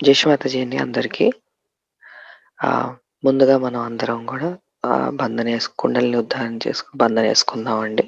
జై అండి అందరికీ. ముందుగా మనం అందరం గూడా కుండల్ని ఉద్ధారణ బంధనేసుకుందామండి.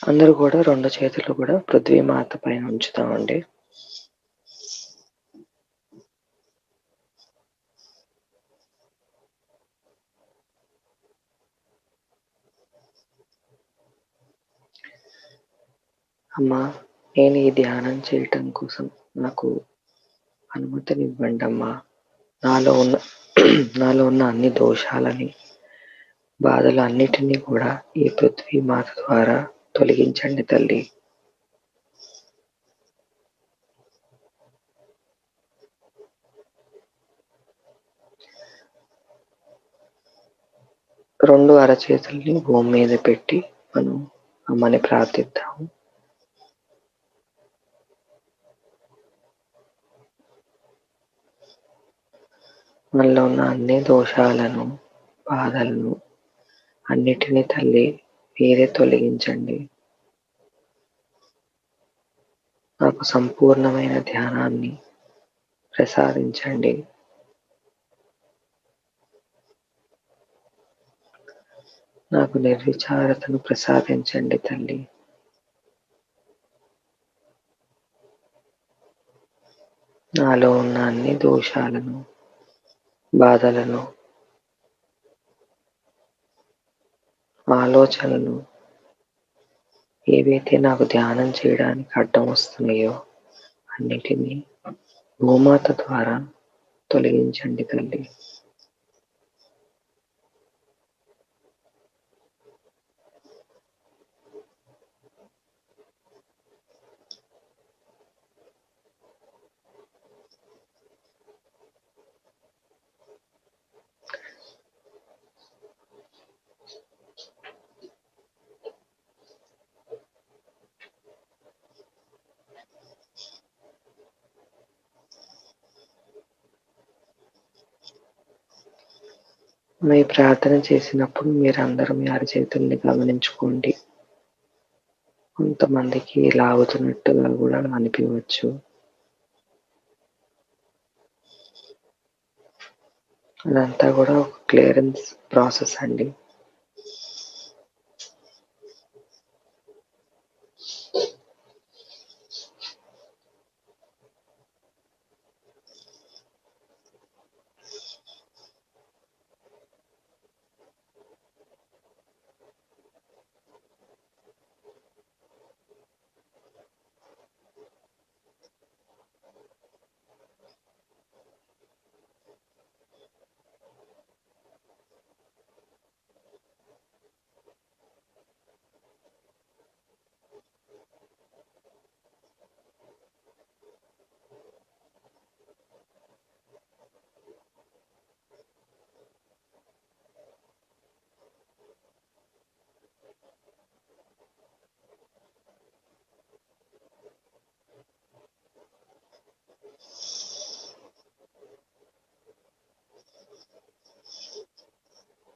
అందరూ కూడా 2 చేతులు కూడా పృథ్వీమాత పైన ఉంచుతామండి. అమ్మా, నేను ఈ ధ్యానం చేయటం కోసం నాకు అనుమతినివ్వండమ్మా. నాలో ఉన్న అన్ని దోషాలని, బాధలు అన్నిటినీ కూడా ఈ పృథ్వీమాత ద్వారా తొలగించండి తల్లి. రెండు అరచేతుల్ని భూమి మీద పెట్టి మనం అమ్మని ప్రార్థిద్దాము. మనలో ఉన్న అన్ని దోషాలను, బాధలను అన్నిటినీ తల్లి మీరే తొలగించండి. నాకు సంపూర్ణమైన ధ్యానాన్ని ప్రసాదించండి. నాకు నిర్విచారతను ప్రసాదించండి తల్లి. నాలో ఉన్న అన్ని దోషాలను, బాధలను, ఆలోచనలు ఏవైతే నాకు ధ్యానం చేయడానికి అడ్డం వస్తున్నాయో అన్నిటినీ భూమాత ద్వారా తొలగించండి తల్లి. మీ ప్రార్థన చేసినప్పుడు మీరందరూ మీ అరచేతుల్ని గమనించుకోండి. కొంతమందికి లాగుతున్నట్టుగా కూడా అనిపించవచ్చు. అదంతా కూడా ఒక క్లియరెన్స్ ప్రాసెస్ అండి.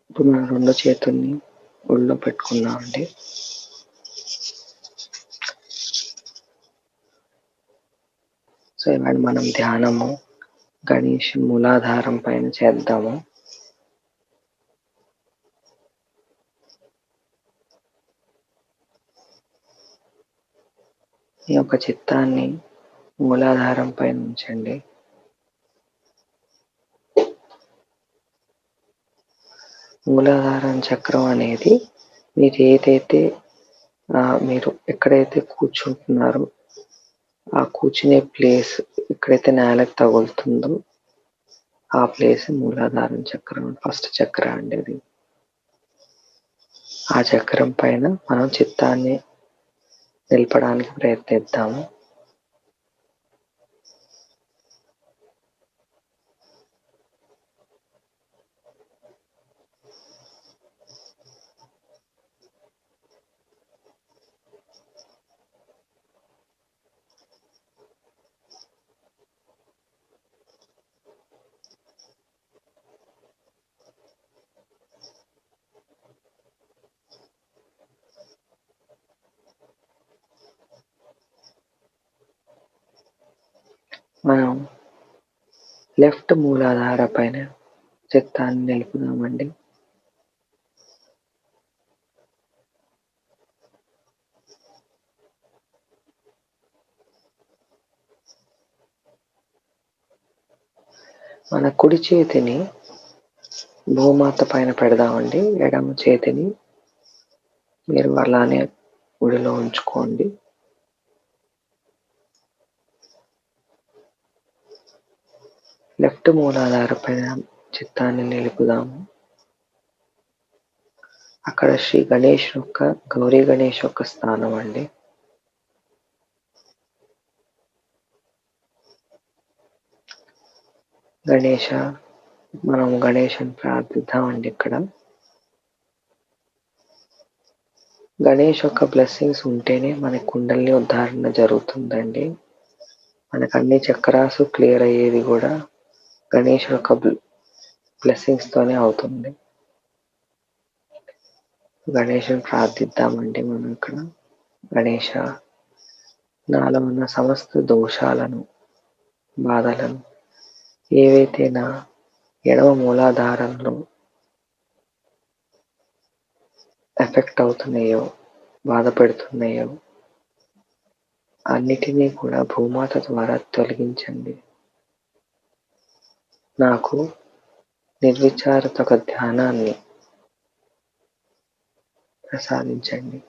ఇప్పుడు మనం 2 చేతుల్ని ఒళ్ళో పెట్టుకున్నామండి. సో ఇవాళ మనం ధ్యానము గణేష్ మూలాధారం పైన చేద్దాము. ఈ యొక్క చిత్తాన్ని మూలాధారం పైన ఉంచండి. మూలాధారం చక్రం అనేది మీరు ఎక్కడైతే కూర్చుంటున్నారో ఆ కూర్చునే ప్లేస్ ఎక్కడైతే నేలకు తగులుతుందో ఆ ప్లేస్ మూలాధారం చక్రం, ఫస్ట్ చక్ర అండి అది. ఆ చక్రం పైన మనం చిత్తాన్ని నిలపడానికి ప్రయత్నిద్దాము. మనం లెఫ్ట్ మూలాధార పైన చిత్తాన్ని నిలుపుదామండి. మన కుడి చేతిని భూమాత పైన పెడదామండి. ఎడమ చేతిని మీరు అలానే గుడిలో ఉంచుకోండి. లెఫ్ట్ మూలాధార పైన చిత్తాన్ని నిలుపుదాము. అక్కడ శ్రీ గణేష్ యొక్క గౌరీ గణేష్ యొక్క స్థానం అండి. గణేష, మనం గణేషుని ప్రార్థిద్దామండి. ఇక్కడ గణేష్ యొక్క బ్లెస్సింగ్స్ ఉంటేనే మన కుండలిని ఉద్ధారణ జరుగుతుందండి. మనకు అన్ని చక్రాసు క్లియర్ అయ్యేది కూడా గణేష్ యొక్క బ్లెస్సింగ్స్ తోనే అవుతుంది. గణేషుని ప్రార్థిద్దామండి మనం ఇక్కడ. గణేష, నాలో ఉన్న సమస్త దోషాలను, బాధలను ఏవైతే నా ఎడమ మూలాధారంలో ఎఫెక్ట్ అవుతున్నాయో, బాధ పెడుతున్నాయో అన్నిటినీ కూడా భూమాత ద్వారా తొలగించండి. నాకు నిర్విచారత ధ్యానాన్ని ప్రసాదించండి.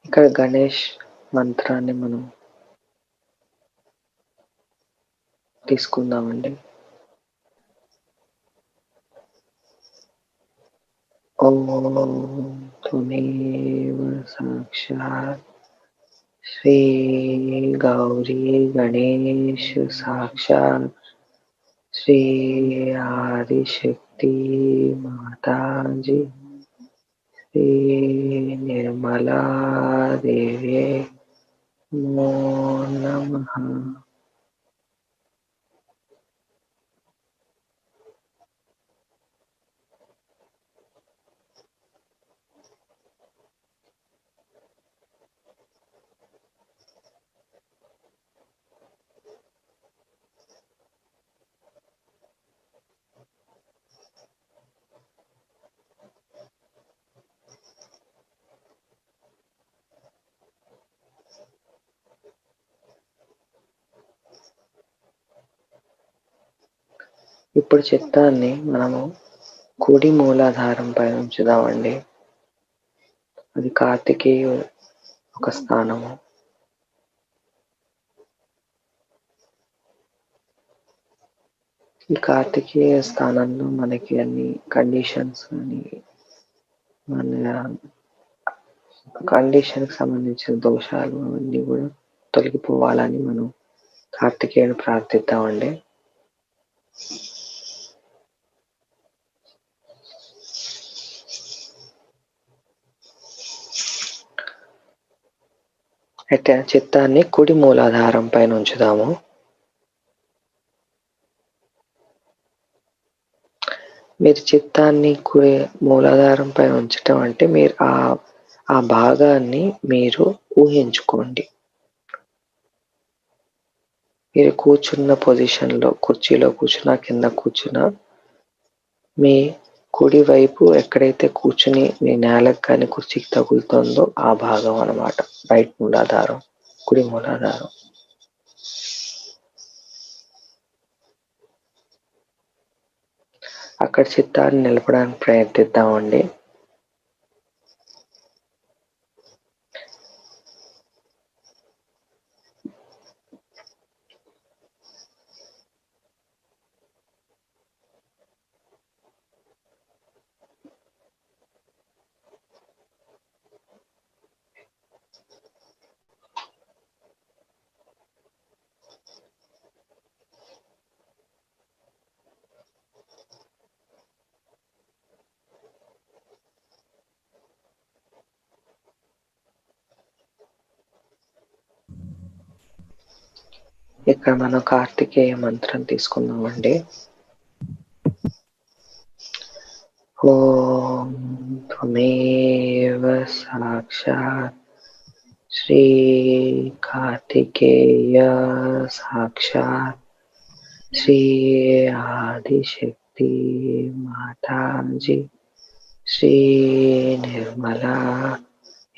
ఇక్కడ గణేష్ మంత్రాన్ని మనం తీసుకుందామండి. ఓం త్వమేవ సాక్షాత్ శ్రీ గౌరీ గణేష్ సాక్షాత్ శ్రీ ఆదిశక్తి మాతాజీ శ్రీ నిర్మలా దేవి నమో నమః. ఇప్పుడు చిత్తాన్ని మనము కుడి మూలాధారం పైన ఉంచుదామండి. అది కార్తికేయ ఒక స్థానము. ఈ కార్తికేయ స్థానంలో మనకి అన్ని కండిషన్స్ అని మన కండిషన్కి సంబంధించిన దోషాలు అవన్నీ కూడా తొలగిపోవాలని మనం కార్తికేయుని ప్రార్థిద్దామండి. అయితే చిత్తాన్ని కుడి మూలాధారం పైన ఉంచుదాము. మీరు చిత్తాన్ని కుడి మూలాధారం పైన ఉంచటం అంటే మీరు ఆ భాగాన్ని మీరు ఊహించుకోండి. మీరు కూర్చున్న పొజిషన్లో కుర్చీలో కూర్చున్నా కింద కూర్చున్నా మీ కుడి వైపు ఎక్కడైతే కూర్చుని మీ నేలకు కానీ కుర్చీకి తగులుతుందో ఆ భాగం అన్నమాట రైట్ మూలాధారం, కుడి మూలాధారం. అక్కడ చిత్తాన్ని నిలపడానికి ప్రయత్నిద్దామండి. ఇక్కడ మనం కార్తికేయ మంత్రం తీసుకుందామండి. ఓం త్వమేవ సాక్షాత్ శ్రీ కార్తికేయ సాక్షాత్ శ్రీ ఆదిశక్తి మాతాజీ శ్రీ నిర్మలా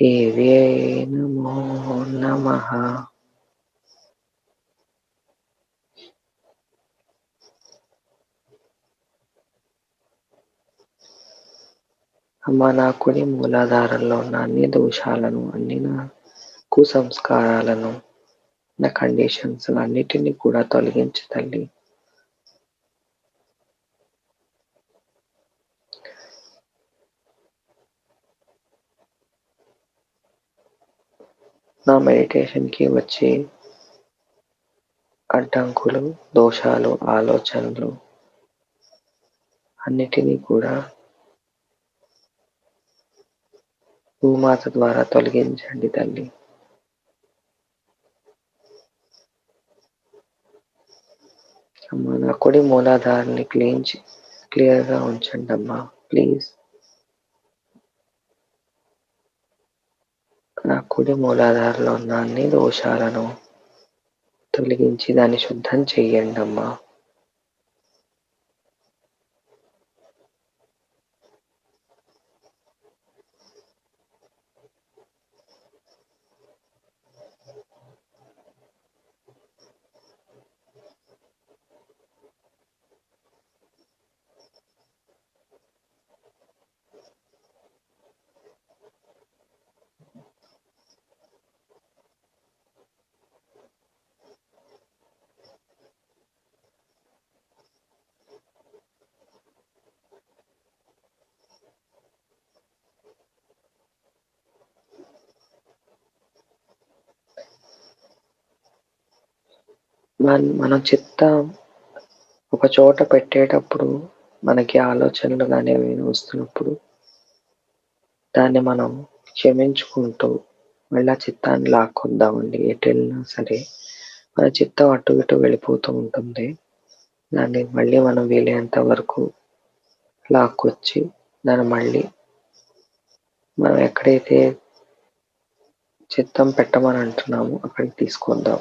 దేవ్యై నమో నమః. అమ్మ, నా కుడి మూలాధారంలో ఉన్న అన్ని దోషాలను, అన్ని నా కుసంస్కారాలను, నా కండిషన్స్ అన్నిటినీ కూడా తొలగించు తల్లి. నా మెడిటేషన్కి వచ్చే అడ్డంకులు, దోషాలు, ఆలోచనలు అన్నిటినీ కూడా భూమాత ద్వారా తొలగించండి తల్లి. అమ్మా, నా కుడి మూలాధారాన్ని క్లియర్గా ఉంచండి అమ్మా ప్లీజ్. నా కుడి మూలాధారంలో ఉన్న అన్ని దోషాలను తొలగించి దాన్ని శుద్ధం చెయ్యండి అమ్మా. మనం చిత్తం ఒక చోట పెట్టేటప్పుడు మనకి ఆలోచనలు కానీ ఏమైనా వస్తున్నప్పుడు దాన్ని మనం క్షమించుకుంటూ మళ్ళీ చిత్తాన్ని లాక్కొద్దామండి. ఎటు వెళ్ళినా సరే మన చిత్తం అటు ఇటు వెళ్ళిపోతూ ఉంటుంది. దాన్ని మళ్ళీ మనం వీలైనంత వరకు లాక్కొచ్చి దాన్ని మళ్ళీ మనం ఎక్కడైతే చిత్తం పెట్టమని అంటున్నామో అక్కడికి తీసుకొద్దాం.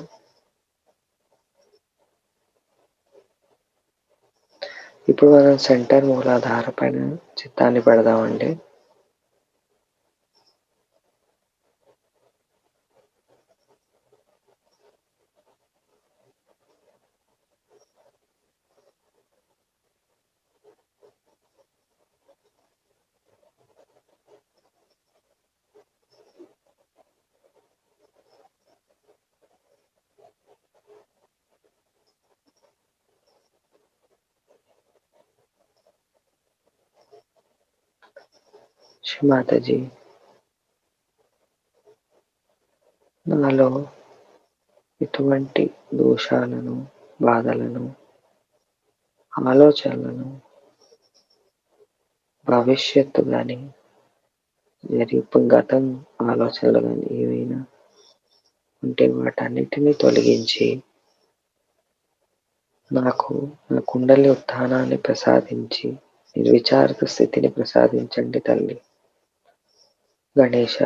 ఇప్పుడు మనం సెంటర్ మూలాధార పైన చిత్తాన్ని పెడదామండి. మాతాజీ. నాలో ఎటువంటి దోషాలను, బాధలను, ఆలోచనలను, భవిష్యత్తు గాని, గతం ఆలోచనలు గాని ఏవైనా ఉంటే వాటన్నిటిని తొలగించి నాకు నా కుండలి ఉత్థానాన్ని ప్రసాదించి నిర్విచారిత స్థితిని ప్రసాదించండి తల్లి. గణేశ,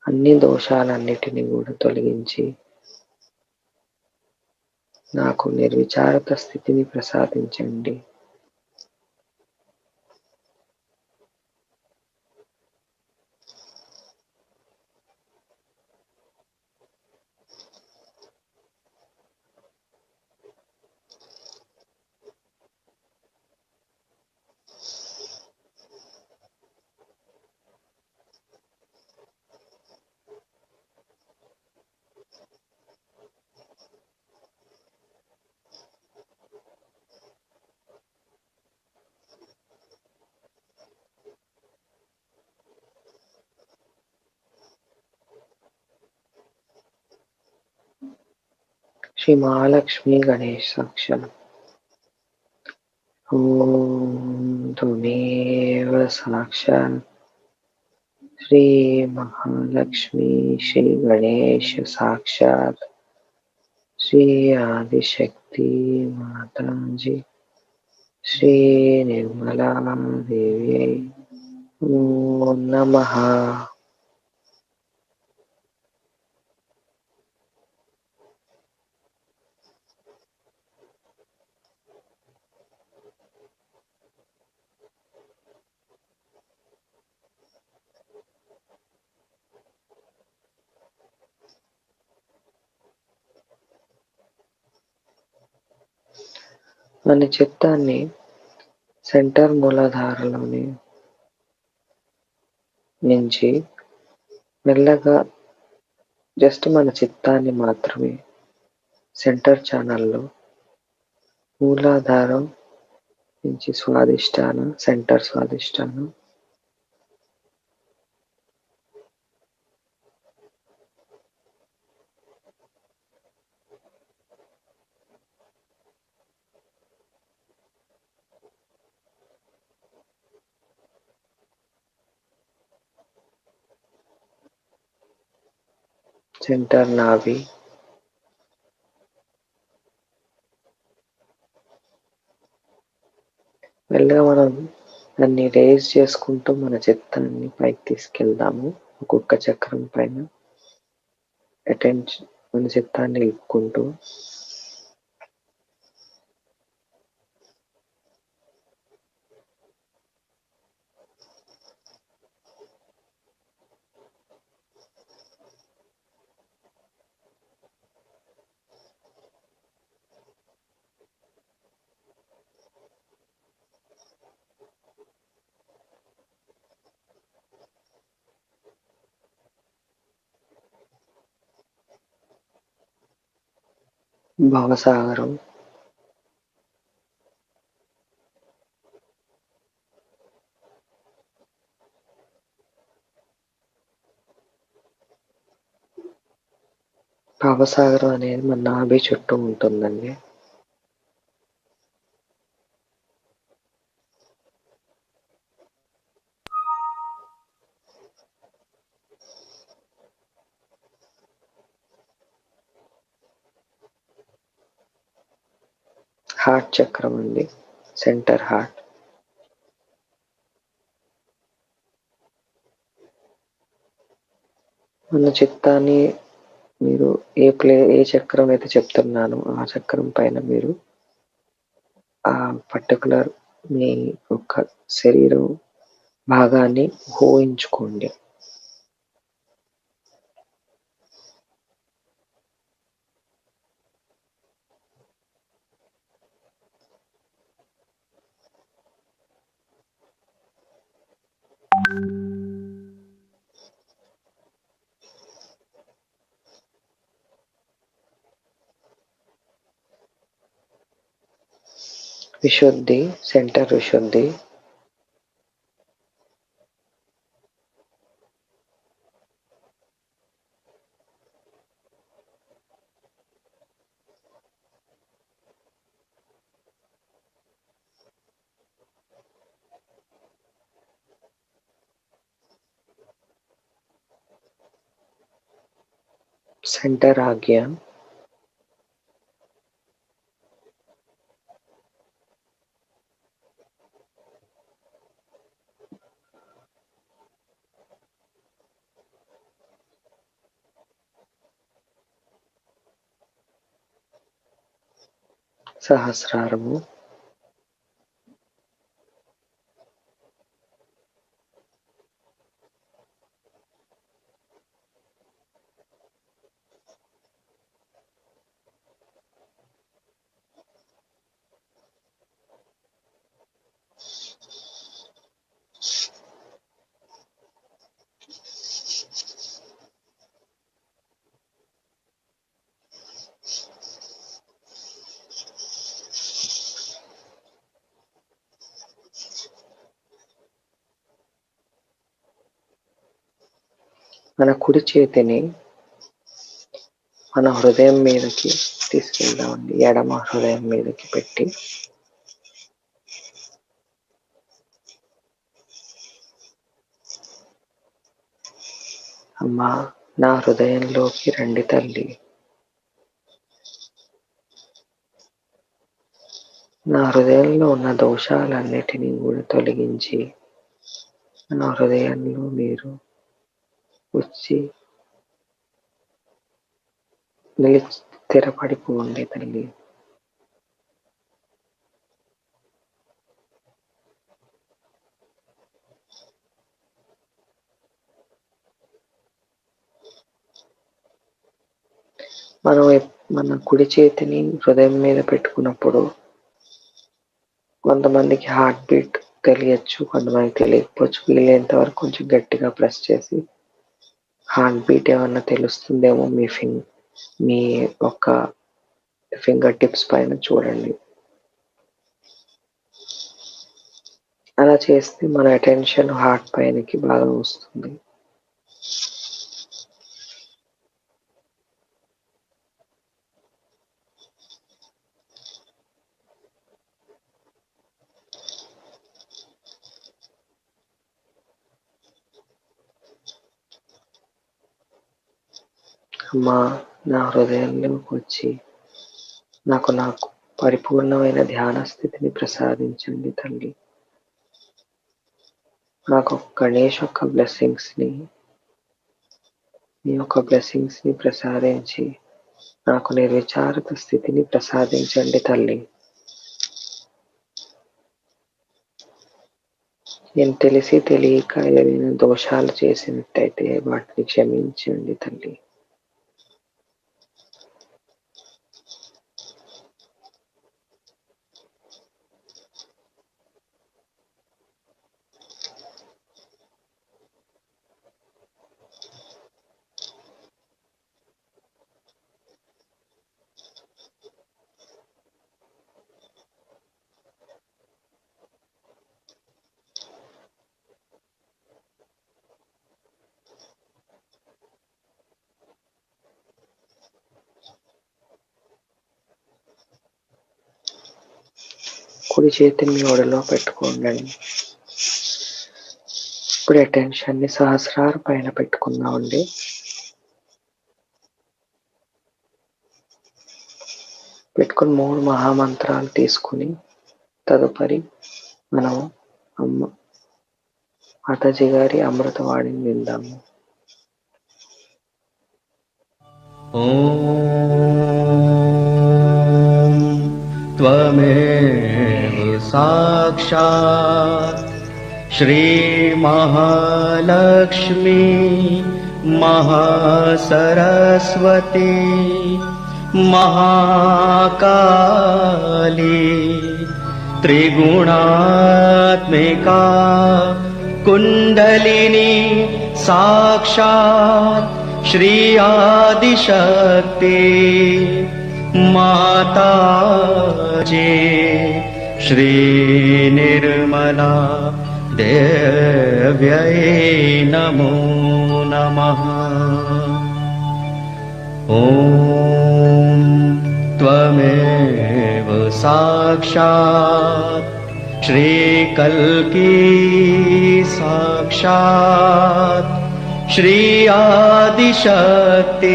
అన్ని దోషాలన్నిటినీ కూడా తొలగించి నాకు నిర్విచారిత స్థితిని ప్రసాదించండి. శ్రీ మహాలక్ష్మి గణేష్ సాక్షాత్. ఓం త్వమేవ సాక్షాత్ శ్రీ మహాలక్ష్మి శ్రీ గణేష్ సాక్షాత్ శ్రీ ఆదిశక్తి మాతాజీ శ్రీ నిర్మలా దేవి ఓం నమః. మన చిత్తాన్ని సెంటర్ మూలాధారలోని నుంచి మెల్లగా జస్ట్ మన చిత్తాన్ని మాత్రమే సెంటర్ ఛానల్లో మూలాధారం నుంచి స్వాదిష్టానం, సెంటర్ స్వాదిష్టానం, సెంటర్ నాభి, మెల్లగా మనం దాన్ని రేజ్ చేసుకుంటూ మన చిత్తాన్ని పైకి తీసుకెళ్దాము. ఒక్కొక్క చక్రం పైన అటెన్షన్, మన చిత్తాన్ని ఇక్కుంటూ భవసాగరం, భవసాగరం అనేది మన నాభి చుట్టూ ఉంటుందండి. హార్ట్ చక్రం అండి, సెంటర్ హార్ట్. మన చిత్తాన్ని మీరు ఏ చక్రం అయితే చెప్తున్నానో ఆ చక్రం పైన మీరు ఆ పర్టికులర్ మీ యొక్క శరీరం భాగాన్ని ఊహించుకోండి. విశుద్ధి, సెంటర్ విశుద్ధి, సెంటర్ ఆజ్ఞ, సహస్రారము, మన కుడి చేతిని మన హృదయం మీదకి తీసుకెళ్దామండి. ఎడమ హృదయం మీదకి పెట్టి అమ్మా, నా హృదయంలోకి రండి తల్లి. నా హృదయంలో ఉన్న దోషాలన్నిటినీ కూడా తొలగించి నా హృదయంలో మీరు వచ్చి స్థిరపడిపోండి తల్లి. మనం మన కుడి చేతిని హృదయం మీద పెట్టుకున్నప్పుడు కొంతమందికి హార్ట్ బీట్ తెలియచ్చు, కొంతమందికి తెలియకపోవచ్చు. వీలైనంత వరకు కొంచెం గట్టిగా ప్రెస్ చేసి హార్ట్ బీట్ ఏమన్నా తెలుస్తుందేమో మీ ఒక్క ఫింగర్ టిప్స్ పైన చూడండి. అలా చేస్తే మన అటెన్షన్ హార్ట్ పైనకి బాగా వస్తుంది. అమ్మా, నా హృదయంలోకి వచ్చి నాకు పరిపూర్ణమైన ధ్యాన స్థితిని ప్రసాదించండి తల్లి. నాకు గణేష్ యొక్క బ్లెస్సింగ్స్ని, మీ యొక్క బ్లెస్సింగ్స్ని ప్రసాదించి నాకు నిర్విచారత స్థితిని ప్రసాదించండి తల్లి. నేను తెలిసి తెలియక ఏదైనా దోషాలు చేసినట్టయితే వాటిని క్షమించండి తల్లి. కుడి చేతిని మీ ఒడిలో పెట్టుకోండి. ఇప్పుడు అటెన్షన్ని సహస్రార పైన పెట్టుకుందామండి. పెట్టుకుని 3 మహామంత్రాలు తీసుకుని తదుపరి మనం మాతాజీ గారి అమృతవాణిని విందాము. त्वमेव साक्षात् श्री महालक्ष्मी महासरस्वती महाकाली त्रिगुणात्मिका कुंडलिनी साक्षात् श्री आदिशक्ति माताजी श्री निर्मला देव्यै नमो नमः। ॐ त्वमेव साक्षात् श्री कल्की साक्षात् श्री आदिशक्ति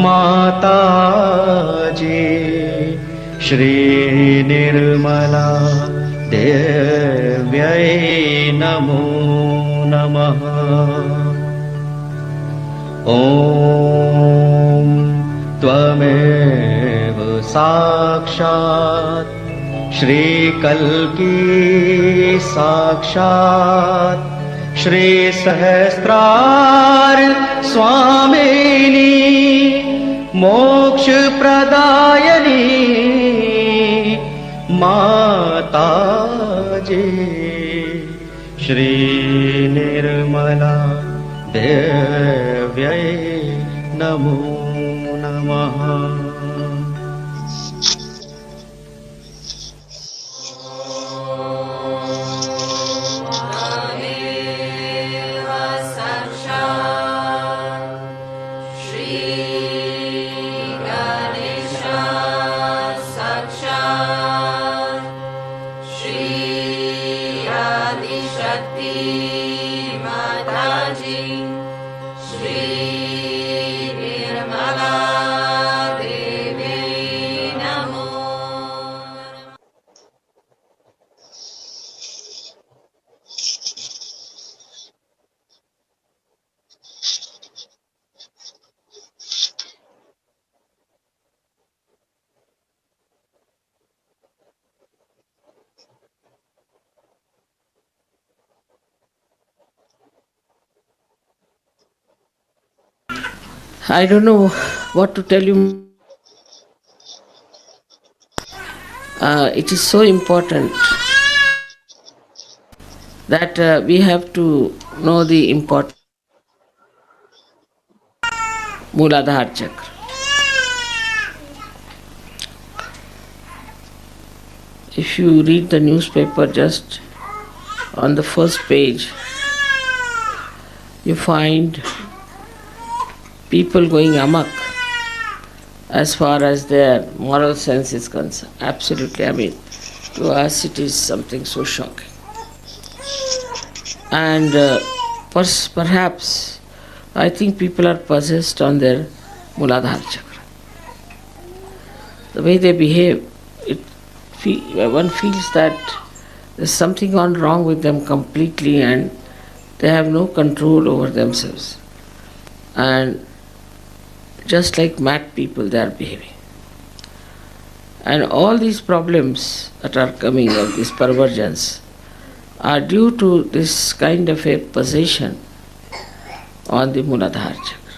माता जी, श्री निर्मला देव्यै नमो नमः। ॐ त्वमेव साक्षात् श्रीकल्की साक्षात् श्रीसहस्रार स्वामिनी मोक्षप्रदायिनी माता जी, श्री निर्मला देव्यै नमो नमः। I don't know what to tell you. It is so important that we have to know the important Mooladhara Chakra. If you read the newspaper, just on the first page, you find people going amok as far as their moral sense is concerned. Absolutely, I mean, to us it is something so shocking. And perhaps I think people are possessed on their Mooladhara Chakra. The way they behave, one feels that there's something gone wrong with them completely and they have no control over themselves. And just like mad people they are behaving. And all these problems that are coming of this pervergence are due to this kind of a possession on the Mooladhara Chakra.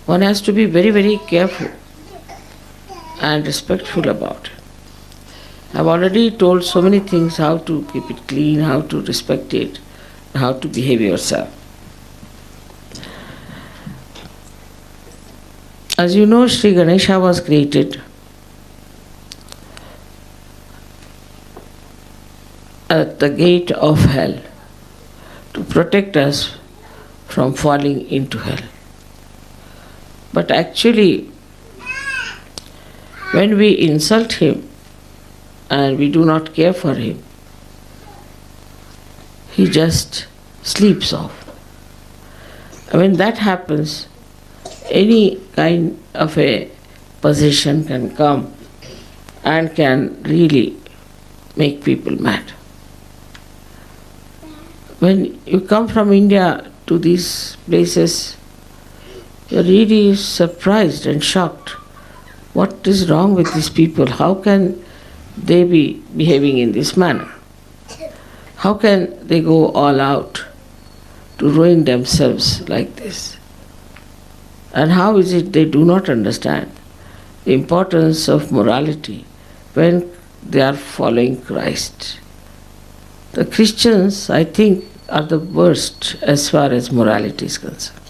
One has to be very, very careful and respectful about it. I've already told so many things, how to keep it clean, how to respect it, how to behave yourself. As you know, Sri Ganesha was created at the gate of hell to protect us from falling into hell. But actually, when we insult him and we do not care for him, he just sleeps off. And when that happens, any kind of a possession can come and can really make people mad. When you come from India to these places, you're really surprised and shocked. What is wrong with these people? How can they be behaving in this manner? How can they go all out to ruin themselves like this? And how is it they do not understand the importance of morality when they are following Christ? The Christians, I think, are the worst as far as morality is concerned.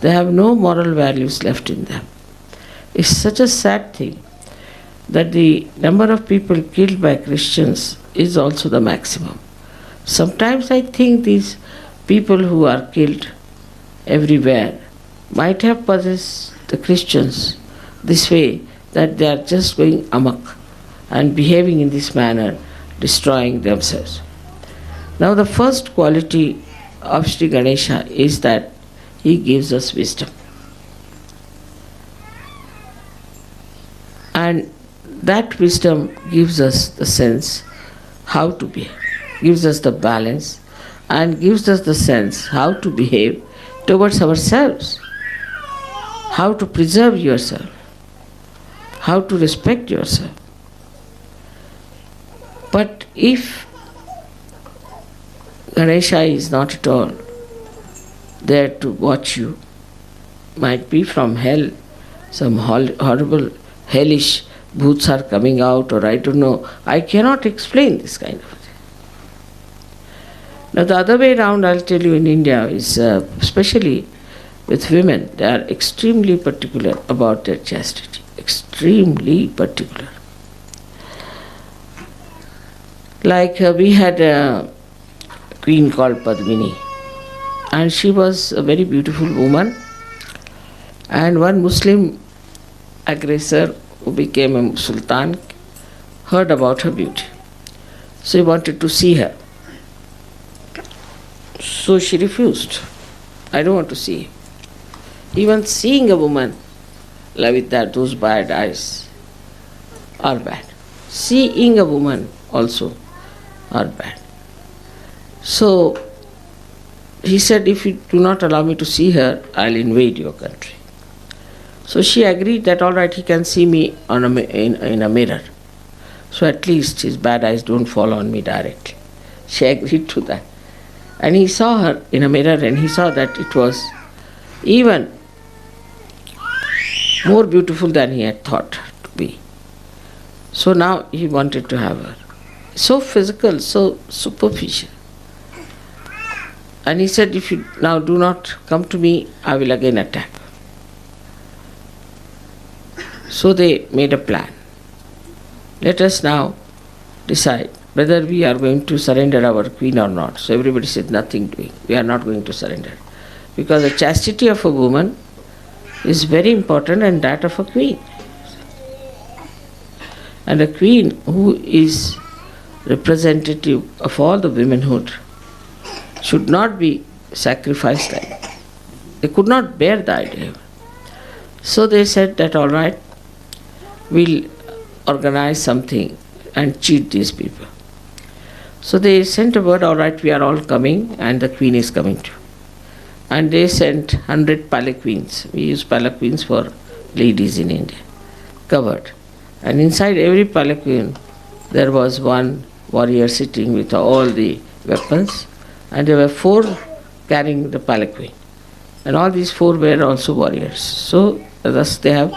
They have no moral values left in them. It's such a sad thing that the number of people killed by Christians is also the maximum. Sometimes I think these people who are killed everywhere might have possessed the Christians this way, that they are just going amok and behaving in this manner, destroying themselves. Now the first quality of Sri Ganesha is that he gives us wisdom. And that wisdom gives us the sense how to behave, gives us the balance, and gives us the sense how to behave towards ourselves, how to preserve yourself, how to respect yourself. But if Ganesha is not at all there to watch you, might be from hell, some horrible hellish bhoots are coming out, or I don't know. I cannot explain this kind of thing. Now the other way around, I'll tell you, in India is especially with women, they are extremely particular about their chastity. Extremely particular. Like we had a queen called Padmini, and she was a very beautiful woman, and one Muslim aggressor who became a sultan heard about her beauty. So he wanted to see her. So she refused. I don't want to see him. Even seeing a woman like with those bad eyes are bad. Seeing a woman also are bad. So he said, if you do not allow me to see her, I'll invade your country. So she agreed that all right, he can see me in a mirror. So at least his bad eyes don't fall on me directly. She agreed to that. And he saw her in a mirror, and he saw that it was even more beautiful than he had thought to be. So now he wanted to have her. So physical, so superficial. And he said, if you now do not come to me, I will again attack. So they made a plan. Let us now decide whether we are going to surrender our queen or not. So everybody said, nothing doing. We are not going to surrender. Because the chastity of a woman is very important, and that of a queen. And a queen who is representative of all the womanhood should not be sacrificed like that. They could not bear the idea. So they said that all right, we'll organize something and cheat these people. So they sent a word, all right, we are all coming and the queen is coming too. And they sent 100 palanquins. We use palanquins for ladies in India, covered. And inside every palanquin there was one warrior sitting with all the weapons, and there were 4 carrying the palanquin. And all these 4 were also warriors. So thus they have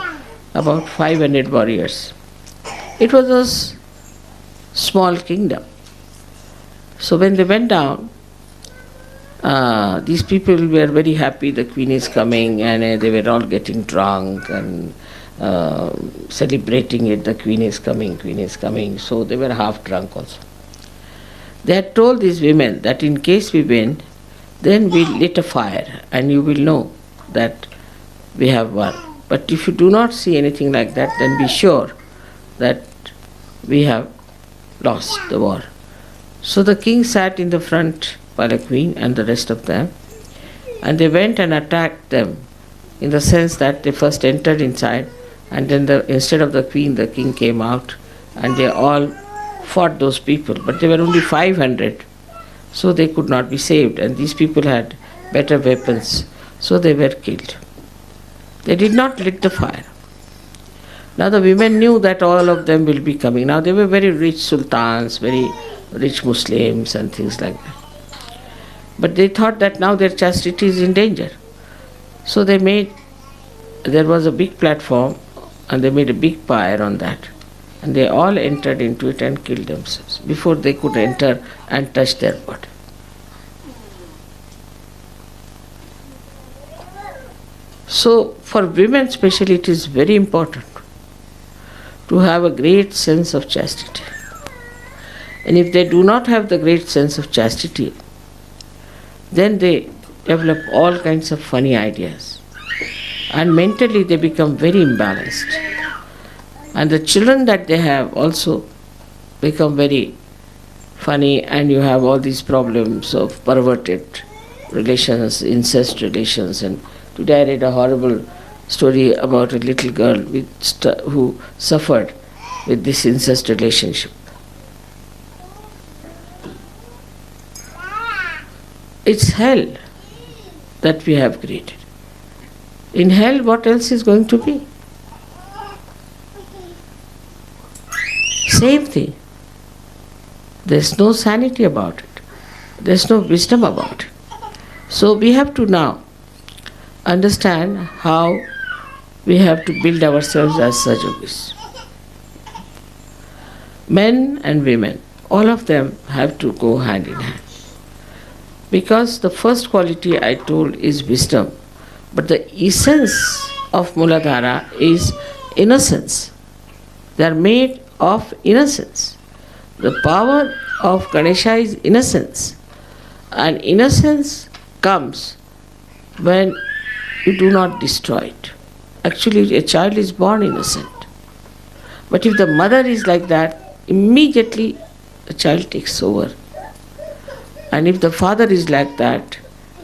about 500 warriors. It was a small kingdom. So when they went down, these people were very happy the queen is coming, and they were all getting drunk and celebrating it, the queen is coming, queen is coming. So they were half drunk also. They had told these women that in case we win, then we lit a fire and you will know that we have won. But if you do not see anything like that, then be sure that we have lost the war. So the king sat in the front palanquin and the rest of them, and they went and attacked them, in the sense that they first entered inside, and then instead of the queen, the king came out, and they all fought those people. But they were only 500, so they could not be saved, and these people had better weapons, so they were killed. They did not lit the fire. Now the women knew that all of them will be coming. Now they were very rich sultans, very rich Muslims and things like that. But they thought that now their chastity is in danger. So there was a big platform, and they made a big fire on that. And they all entered into it and killed themselves before they could enter and touch their body. So for women especially, it is very important to have a great sense of chastity. And if they do not have the great sense of chastity, then they develop all kinds of funny ideas. And mentally they become very imbalanced. And the children that they have also become very funny, and you have all these problems of perverted relations, incest relations. And today I read a horrible story about a little girl who suffered with this incest relationship. It's hell that we have created. In hell, what else is going to be? Same thing. There's no sanity about it. There's no wisdom about it. So we have to now understand how we have to build ourselves as Sajogis. Men and women, all of them have to go hand in hand. Because the first quality I told is wisdom, but the essence of Muladhara is innocence. They are made of innocence. The power of Ganesha is innocence. And innocence comes when you do not destroy it. Actually, a child is born innocent. But if the mother is like that, immediately the child takes over. And if the father is like that,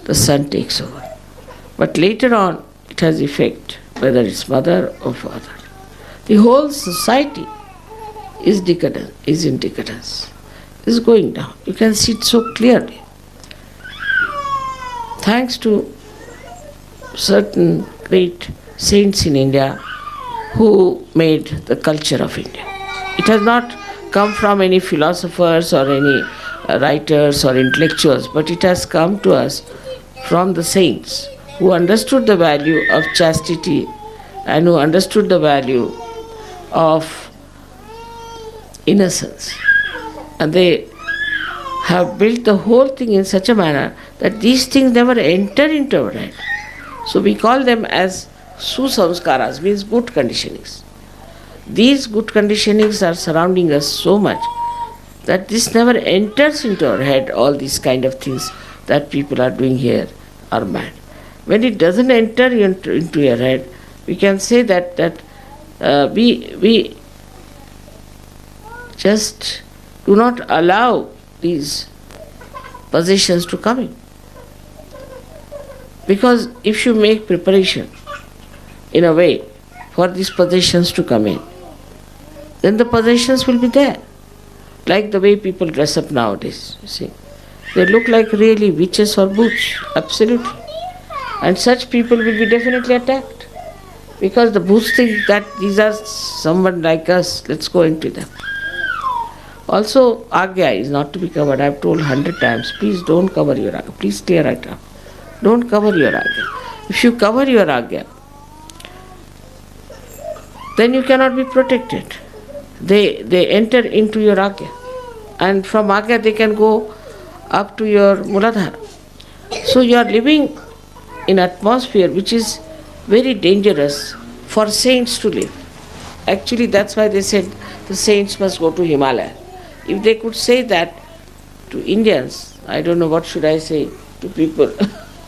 the son takes over. But later on, it has effect, whether it's mother or father. The whole society is decadent, is in decadence, is going down. You can see it so clearly. Thanks to certain great saints in India who made the culture of India. It has not come from any philosophers or any writers or intellectuals, but it has come to us from the saints who understood the value of chastity and who understood the value of innocence. And they have built the whole thing in such a manner that these things never enter into our head. So we call them as susamskaras, means good conditionings. These good conditionings are surrounding us so much that this never enters into our head. All these kind of things that people are doing here are mad. When it doesn't enter into your head, we can say that we just do not allow these possessions to come in. Because if you make preparation in a way for these possessions to come in, then the possessions will be there. Like the way people dress up nowadays, you see. They look like really witches or boots, absolutely. And such people will be definitely attacked. Because the boots think that these are someone like us, let's go into them. Also, Agya is not to be covered. I have told 100 times, please don't cover your Agya. Please clear it up. Don't cover your Agya. If you cover your Agya, then you cannot be protected. They enter into your Agya. And from Agya they can go up to your Muladhara. So you are living in atmosphere which is very dangerous for saints to live. Actually, that's why they said the saints must go to Himalaya. If they could say that to Indians, I don't know what should I say to people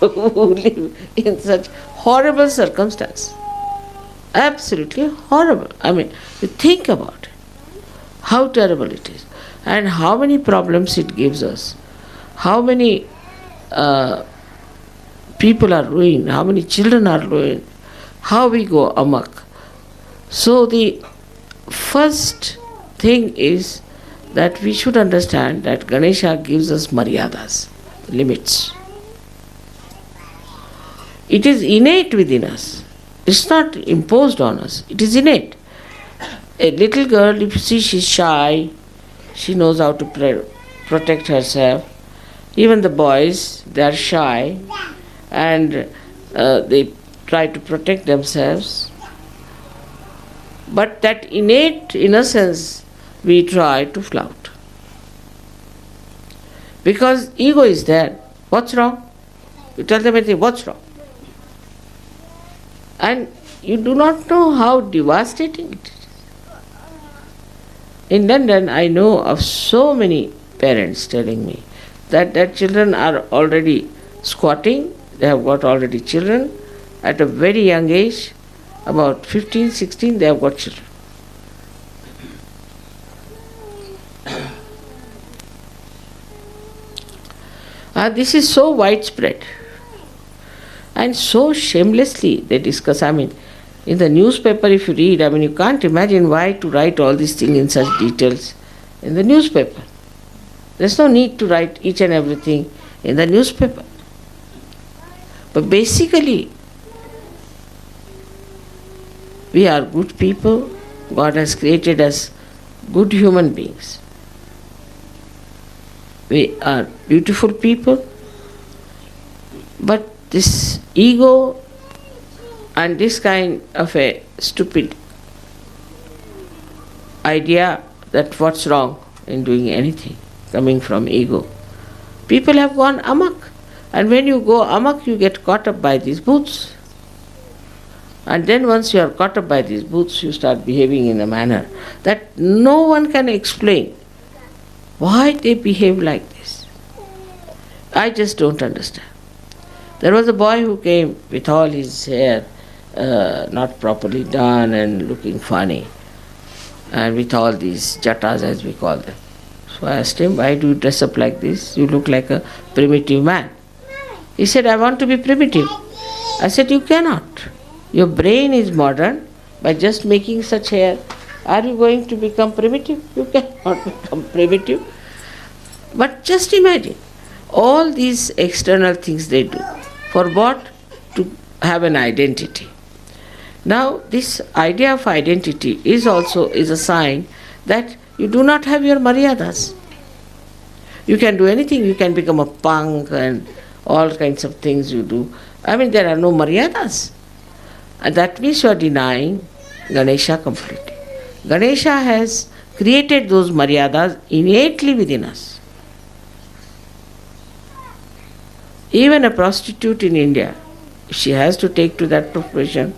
who live in such horrible circumstances. Absolutely horrible. I mean, you think about it, how terrible it is, and how many problems it gives us, how many people are ruined, how many children are ruined, how we go amok. So the first thing is that we should understand that Ganesha gives us maryadas, limits. It is innate within us. It's not imposed on us. It is innate. A little girl, if you see she's shy, she knows how to protect herself. Even the boys, they are shy and they try to protect themselves. But that innate innocence we try to flout. Because ego is there. What's wrong? You tell them anything, what's wrong? And you do not know how devastating it is. In London, I know of so many parents telling me that their children are already squatting, they have got already children at a very young age, about 15, 16, they have got children. This is so widespread and so shamelessly they discuss. I mean, in the newspaper, if you read, I mean, you can't imagine why to write all these things in such details in the newspaper. There's no need to write each and everything in the newspaper. But basically, we are good people. God has created us good human beings. We are beautiful people. But this ego and this kind of a stupid idea that what's wrong in doing anything coming from ego. People have gone amok. And when you go amok, you get caught up by these booths. And then once you are caught up by these booths, you start behaving in a manner that no one can explain why they behave like this. I just don't understand. There was a boy who came with all his hair not properly done and looking funny, and with all these jatas as we call them. So I asked him, why do you dress up like this? You look like a primitive man. He said, I want to be primitive. I said, you cannot. Your brain is modern. By just making such hair, are you going to become primitive? You cannot become primitive. But just imagine, all these external things they do. For what? To have an identity. Now, this idea of identity is also a sign that you do not have your maryadas. You can do anything. You can become a punk and all kinds of things you do. I mean, there are no maryadas. And that means you are denying Ganesha completely. Ganesha has created those maryadas innately within us. Even a prostitute in India, if she has to take to that profession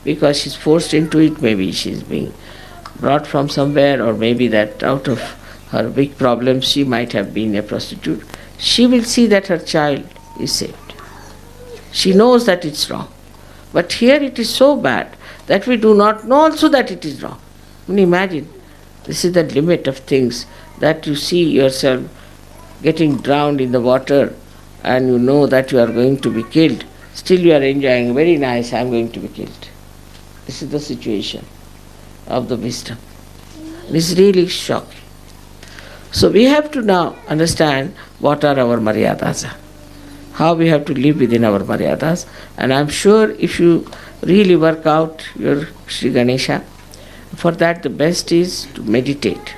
because she's forced into it, maybe she's being brought from somewhere, or maybe that out of her big problems she might have been a prostitute, she will see that her child is saved. She knows that it's wrong. But here it is so bad that we do not know also that it is wrong. I mean, imagine, this is the limit of things, that you see yourself getting drowned in the water and you know that you are going to be killed. Still you are enjoying, very nice, I am going to be killed. This is the situation of the wisdom. It is really shocking. So we have to now understand what are our maryadas, how we have to live within our maryadas. And I am sure if you really work out your Sri Ganesha, for that the best is to meditate.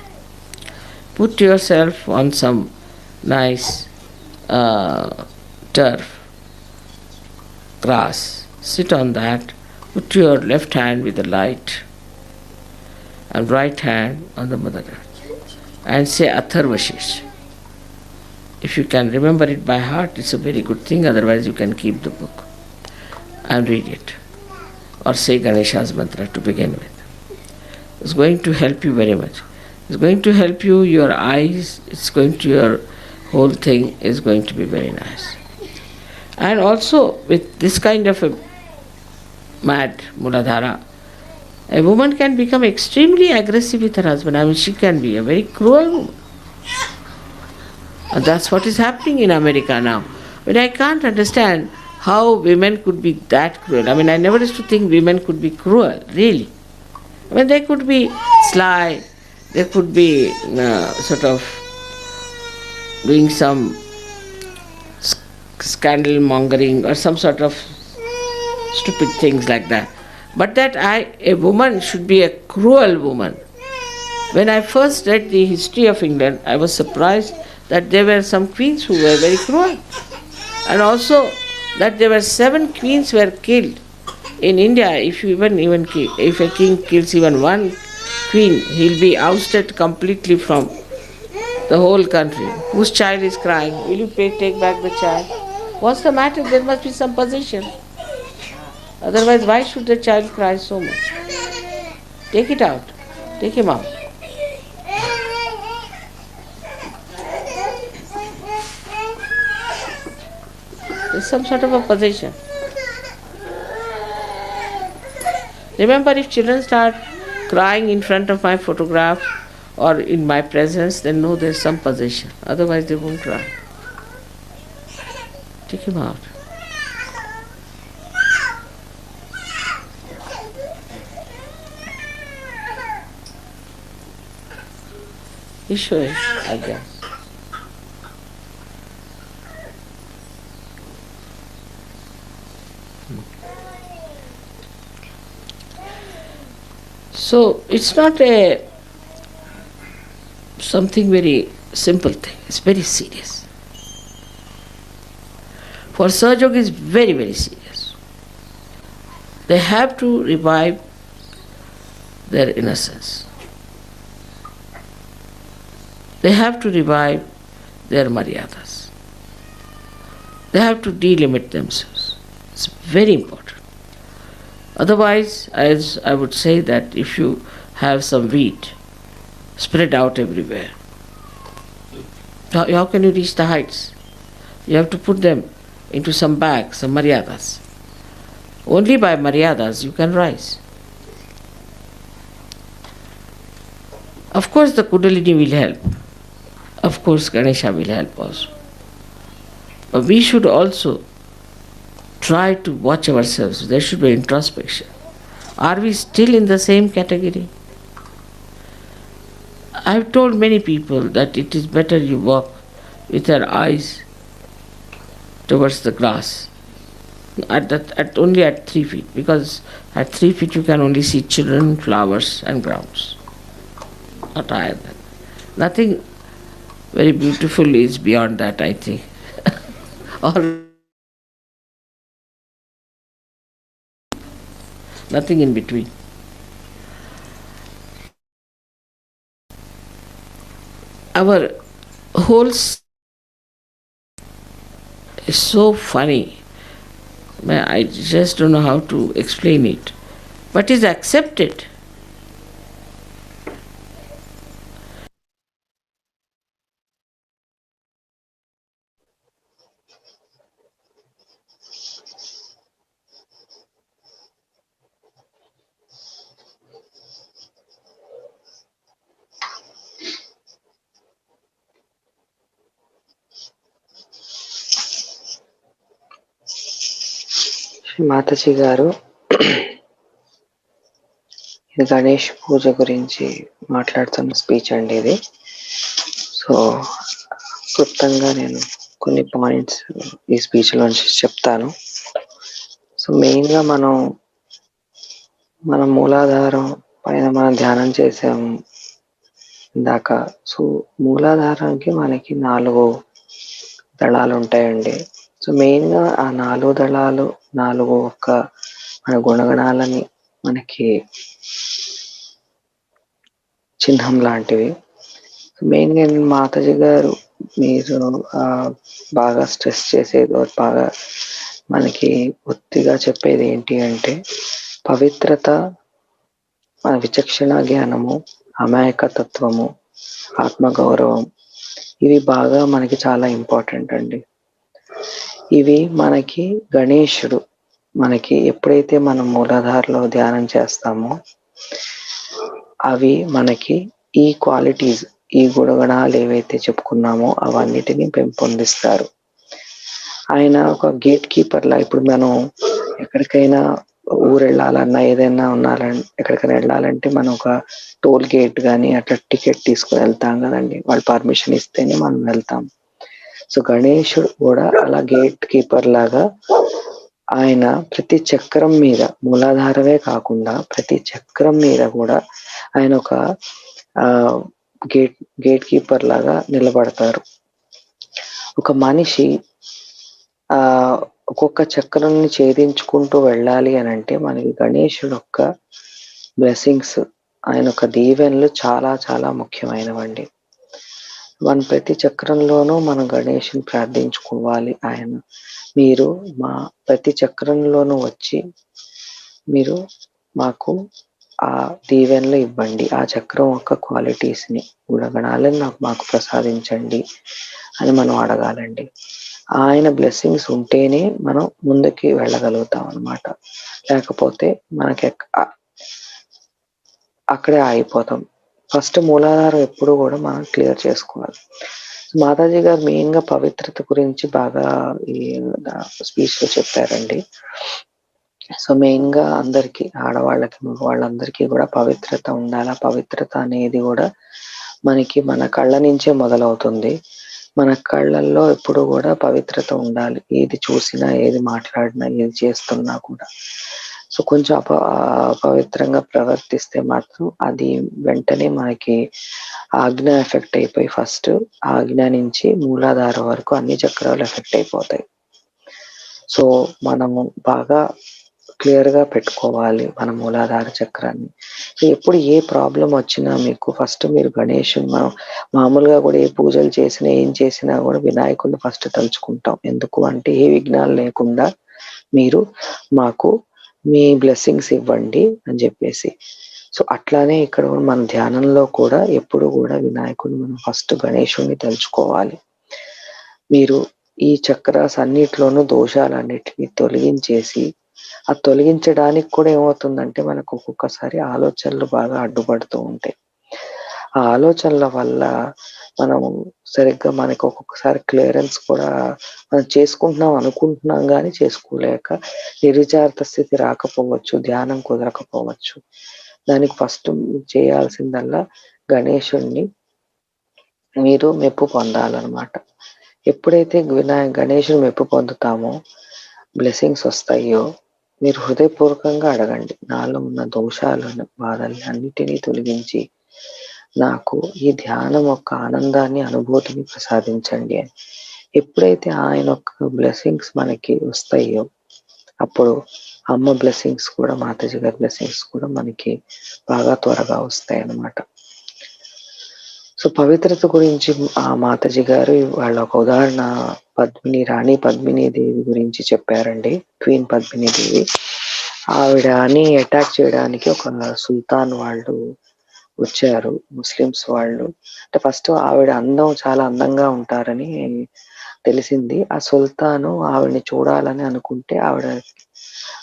Put yourself on some nice turf, grass, sit on that, put your left hand with the light and right hand on the Mother Earth and say Atharvashish. If you can remember it by heart, it's a very good thing, otherwise you can keep the book and read it. Or say Ganesha's mantra to begin with. It's going to help you very much. It's going to help you, your eyes, it's going to, your whole thing is going to be very nice. And also with this kind of a mad Muladhara, a woman can become extremely aggressive with her husband. I mean, she can be a very cruel woman. And that's what is happening in America now. But I can't understand how women could be that cruel. I mean, I never used to think women could be cruel, really. I mean, they could be sly, they could be sort of doing some scandal mongering or some sort of stupid things like that. But that a woman should be a cruel woman. When I first read the history of England, I was surprised that there were some queens who were very cruel. And also that there were 7 queens were killed. In India, if a king kills even one queen, he'll be ousted completely from the whole country. Whose child is crying? Will you take back the child? What's the matter? There must be some position. Otherwise, why should the child cry so much? Take it out. Take him out. There's some sort of a position. Remember, if children start crying in front of my photograph or in my presence, then know there's some position. Otherwise, they won't cry. Take him out. Issue, I guess. So it's not a something very simple thing. It's very serious. For Sahajog is very, very serious. They have to revive their innocence. They have to revive their maryadas. They have to delimit themselves. It's very important. Otherwise, as I would say that if you have some wheat spread out everywhere, how can you reach the heights? You have to put them into some bags, some maryadas. Only by maryadas you can rise. Of course the Kundalini will help. Of course Ganesha will help also. But we should also try to watch ourselves. There should be introspection. Are we still in the same category? I've told many people that it is better you walk with your eyes towards the grass only at 3 feet, because at 3 feet you can only see children, flowers and grounds. Not higher than. Nothing very beautiful is beyond that, I think. Or nothing in between. Our whole is so funny. I just don't know how to explain it. But is accepted. Mataji గారు, ఇది గణేష్ పూజ గురించి మాట్లాడుతున్న speech అండి ఇది. So క్లుప్తంగా నేను కొన్ని points ఈ స్పీచ్ లోంచి చెప్తాను. సో మెయిన్గా మన మూలాధారం పైన మనం ధ్యానం చేసాము ఇందాక. సో మూలాధారానికి మనకి 4 దళాలు ఉంటాయండి. సో మెయిన్గా ఆ 4 దళాలు 4 మన గుణగణాలని మనకి చిహ్నం లాంటివి. మెయిన్గా మాతాజీ గారు మీరు బాగా స్ట్రెస్ చేసేది, బాగా మనకి ఒత్తిగా చెప్పేది ఏంటి అంటే పవిత్రత, మన విచక్షణ జ్ఞానము, అమాయకతత్వము, ఆత్మగౌరవం, ఇవి బాగా మనకి చాలా ఇంపార్టెంట్ అండి. ఇవి మనకి గణేశుడు మనకి ఎప్పుడైతే మనం మూలాధారలో ధ్యానం చేస్తామో అవి మనకి ఈ క్వాలిటీస్, ఈ గుణగణాలు ఏవైతే చెప్పుకున్నామో అవన్నిటిని పెంపొందిస్తారు. ఆయన ఒక గేట్ కీపర్ లా. ఇప్పుడు మనం ఎక్కడికైనా ఊరు వెళ్ళాలన్నా, ఏదైనా ఎక్కడికైనా వెళ్ళాలంటే మనం ఒక టోల్ గేట్ కానీ అట్లా టికెట్ తీసుకుని వెళ్తాం కదండి. వాళ్ళు పర్మిషన్ ఇస్తేనే మనం వెళ్తాం. సో గణేశుడు కూడా అలా గేట్ కీపర్ లాగా ఆయన ప్రతి చక్రం మీద, మూలాధారమే కాకుండా ప్రతి చక్రం మీద కూడా ఆయన ఒక గేట్ కీపర్ లాగా నిలబడతారు. ఒక మనిషి ఒక్కొక్క చక్రాన్ని ఛేదించుకుంటూ వెళ్ళాలి అని అంటే మనకి గణేశుడు యొక్క బ్లెస్సింగ్స్, ఆయన యొక్క దీవెనలు చాలా చాలా ముఖ్యమైనవండి. మన ప్రతి చక్రంలోనూ మనం గణేశుని ప్రార్థించుకోవాలి. మీరు మా ప్రతి చక్రంలోనూ వచ్చి మీరు మాకు ఆ దీవెనలు ఇవ్వండి, ఆ చక్రం యొక్క క్వాలిటీస్ని, గుణగణాలను మాకు ప్రసాదించండి అని మనం అడగాలండి. ఆయన బ్లెస్సింగ్స్ ఉంటేనే మనం ముందుకి వెళ్ళగలుగుతాం అన్నమాట. లేకపోతే మనకి అక్కడే ఆగిపోతాం. ఫస్ట్ మూలాధారం ఎప్పుడు కూడా మనం క్లియర్ చేసుకోవాలి. మాతాజీ గారు మెయిన్‌గా పవిత్రత గురించి బాగా ఈ స్పీచ్‌లో చెప్పారండి. సో, మెయిన్‌గా అందరికి ఆడవాళ్ళకి, మగవాళ్ళందరికీ గూడా పవిత్రత ఉండాలా. పవిత్రత అనేది గూడా మనకి మన కళ్ళ నుంచే మొదలవుతుంది. మన కళ్ళల్లో ఎప్పుడు గూడా పవిత్రత ఉండాలి. ఏది చూసినా, ఏది మాట్లాడినా, ఏది చేస్తున్నా కూడా. సో, కొంచెం అపవిత్రంగా ప్రవర్తిస్తే మాత్రం అది వెంటనే మనకి ఆజ్ఞ ఎఫెక్ట్ అయిపోయి ఫస్ట్ ఆజ్ఞ నుంచి మూలాధారం వరకు అన్ని చక్రాలు ఎఫెక్ట్ అయిపోతాయి. సో, మనము బాగా క్లియర్‌గా పెట్టుకోవాలి మన మూలాధార చక్రాన్ని. సో, ఎప్పుడు ఏ ప్రాబ్లమ్ వచ్చినా మీకు ఫస్ట్ మీరు మామూలుగా కూడా ఏ పూజలు చేసినా, ఏం చేసినా కూడా వినాయకుడిని ఫస్ట్ తలుచుకుంటాం. ఎందుకు అంటే ఏ విఘ్నాలు లేకుండా మీరు మాకు మీ బ్లెస్సింగ్స్ ఇవ్వండి అని చెప్పేసి. సో, అట్లానే ఇక్కడ కూడా మన ధ్యానంలో కూడా ఎప్పుడు కూడా వినాయకుడిని మనం ఫస్ట్ గణేశుడిని తలుచుకోవాలి. మీరు ఈ చక్రాస్ అన్నిట్లోనూ దోషాలన్నిటిని తొలగించేసి, ఆ తొలగించడానికి కూడా ఏమవుతుందంటే మనకు ఒక్కొక్కసారి ఆలోచనలు బాగా అడ్డుపడుతూ ఉంటాయి. ఆ ఆలోచనల వల్ల మనము సరిగ్గా మనకు ఒక్కొక్కసారి క్లియరెన్స్ కూడా మనం చేసుకుంటున్నాం అనుకుంటున్నాం గానీ చేసుకోలేక నిర్విచారిత స్థితి రాకపోవచ్చు, ధ్యానం కుదరకపోవచ్చు. దానికి ఫస్ట్ చేయాల్సిందల్లా గణేశుడిని మీరు మెప్పు పొందాలనమాట. ఎప్పుడైతే గణేశుని మెప్పు పొందుతామో, బ్లెస్సింగ్స్ వస్తాయో, మీరు హృదయపూర్వకంగా అడగండి. నాలో ఉన్న దోషాలను, బాధల్ని అన్నిటినీ తొలగించి, నాకు ఈ ధ్యానం యొక్క ఆనందాన్ని, అనుభూతిని ప్రసాదించండి అని. ఎప్పుడైతే ఆయన యొక్క బ్లెస్సింగ్స్ మనకి వస్తాయో, అప్పుడు అమ్మ బ్లెస్సింగ్స్ కూడా, మాతాజీ గారి బ్లెస్సింగ్స్ కూడా మనకి బాగా త్వరగా వస్తాయన్నమాట. సో, పవిత్రత గురించి మాతాజీ గారు వాళ్ళ ఒక ఉదాహరణ రాణి పద్మినీదేవి గురించి చెప్పారండి. క్వీన్ పద్మినీదేవి. ఆవిడని అటాక్ చేయడానికి ఒక సుల్తాన్ వాళ్ళు వచ్చారు. ముస్లిమ్స్ వాళ్ళు. అంటే ఫస్ట్ ఆవిడ చాలా అందంగా ఉంటారని తెలిసింది. ఆ సుల్తాను ఆవిడని చూడాలని అనుకుంటే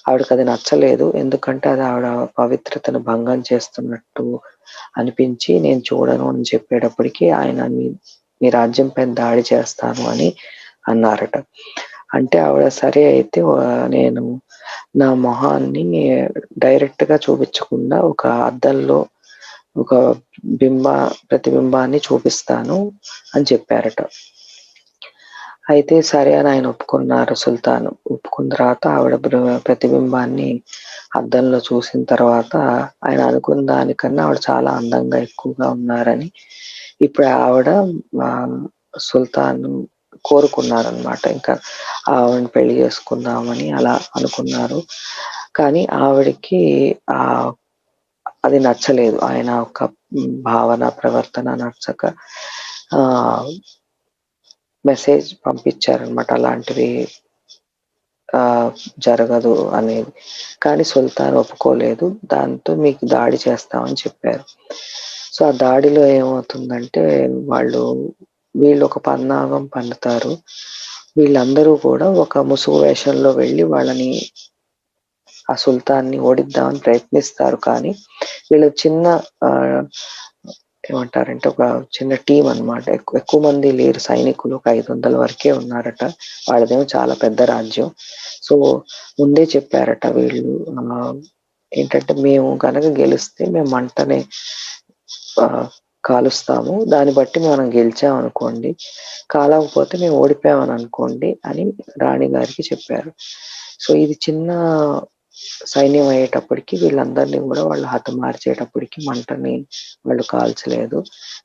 ఆవిడకది నచ్చలేదు. ఎందుకంటే అది ఆవిడ పవిత్రతను భంగం చేస్తున్నట్టు అనిపించి నేను చూడను అని చెప్పేటప్పటికి ఆయన మీ రాజ్యం పైన దాడి చేస్తాను అని అన్నారట. అంటే ఆవిడ సరే అయితే నేను నా మొహాన్ని డైరెక్ట్‌గా చూపించకుండా ఒక అద్దంలో ఒక ప్రతిబింబాన్ని చూపిస్తాను అని చెప్పారట. అయితే సరే అని ఆయన ఒప్పుకున్నారు సుల్తాన్. ఒప్పుకున్న తర్వాత ఆవిడ ప్రతిబింబాన్ని అద్దంలో చూసిన తర్వాత ఆయన అనుకున్న దానికన్నా ఆవిడ చాలా అందంగా ఎక్కువగా ఉన్నారని ఇప్పుడు ఆవిడ సుల్తాన్ కోరుకున్నారనమాట. ఇంకా ఆవిడని పెళ్లి చేసుకుందామని అలా అనుకున్నారు. కానీ ఆవిడకి అది నచ్చలేదు. ఆయన ఒక భావన, ప్రవర్తన నచ్చక మెసేజ్ పంపించారనమాట. అలాంటివి జరగదు అనేది. కానీ సుల్తాన్ ఒప్పుకోలేదు. దాంతో మీకు దాడి చేస్తామని చెప్పారు. సో, ఆ దాడిలో ఏమవుతుందంటే వీళ్ళు ఒక పన్నాగం పన్నుతారు. వీళ్ళందరూ కూడా ఒక ముసుగు వేషంలో వెళ్ళి ఆ సుల్తాన్‌ని ఓడిద్దామని ప్రయత్నిస్తారు. కానీ వీళ్ళు చిన్న ఏమంటారంటే ఒక చిన్న టీమ్ అనమాట. ఎక్కువ మంది లేరు సైనికులు. ఒక 500 వరకే ఉన్నారట. వాళ్ళదేమో చాలా పెద్ద రాజ్యం. సో, ముందే చెప్పారట వీళ్ళు ఏంటంటే మేము గనక గెలిస్తే మేము మంటని కాలుస్తాము. దాన్ని బట్టి మనం గెలిచామనుకోండి, కాలకపోతే మేము ఓడిపోయామని అనుకోండి అని రాణి గారికి చెప్పారు. సో, ఇది చిన్న సైన్యం అయ్యేటప్పటికి వీళ్ళందరినీ కూడా వాళ్ళు హతమార్చేటప్పటికి మంటని వాళ్ళు కాల్చలేదు.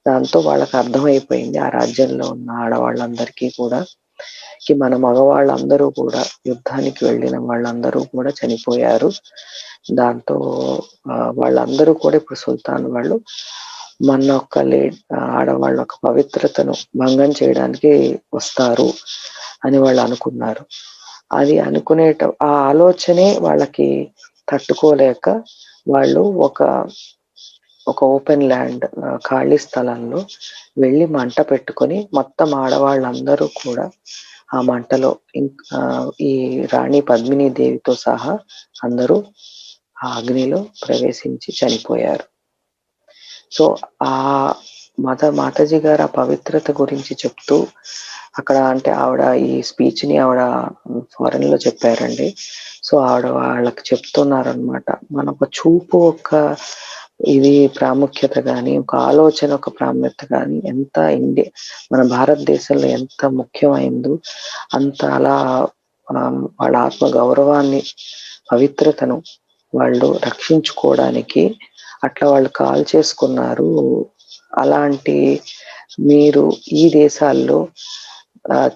దాంతో వాళ్ళకి అర్థమైపోయింది ఆ రాజ్యంలో ఉన్న ఆడవాళ్ళందరికీ కూడా మన మగవాళ్ళందరూ కూడా యుద్ధానికి వెళ్ళిన వాళ్ళందరూ కూడా చనిపోయారు. దాంతో వాళ్ళందరూ కూడా ఇప్పుడు సుల్తాన్ వాళ్ళు మన యొక్క ఆడవాళ్ళ యొక్క పవిత్రతను భంగం చేయడానికి వస్తారు అని వాళ్ళు అనుకున్నారు. అది ఆ ఆలోచనే వాళ్ళకి తట్టుకోలేక వాళ్ళు ఒక ఓపెన్ ల్యాండ్ ఖాళీ స్థలంలో వెళ్ళి మంట పెట్టుకొని మొత్తం ఆడవాళ్ళందరూ కూడా ఆ మంటలో ఈ రాణి పద్మినీదేవితో సహా అందరూ ఆ అగ్నిలో ప్రవేశించి చనిపోయారు. సో, మాతాజీ గారు ఆ పవిత్రత గురించి చెప్తూ అక్కడ అంటే ఆవిడ ఈ స్పీచ్ని ఆవిడ ఫారెన్లో చెప్పారండి. సో ఆవిడ వాళ్ళకి చెప్తున్నారనమాట, మన ఒక చూపు ఒక ఇది ప్రాముఖ్యత కానీ, ఒక ఆలోచన ఒక ప్రాముఖ్యత కానీ ఎంత మన భారతదేశంలో ఎంత ముఖ్యమైందో అంత అలా వాళ్ళ ఆత్మ గౌరవాన్ని, పవిత్రతను వాళ్ళు రక్షించుకోవడానికి అట్లా వాళ్ళు కాల్ చేసుకున్నారు. అలాంటి మీరు ఈ దేశాల్లో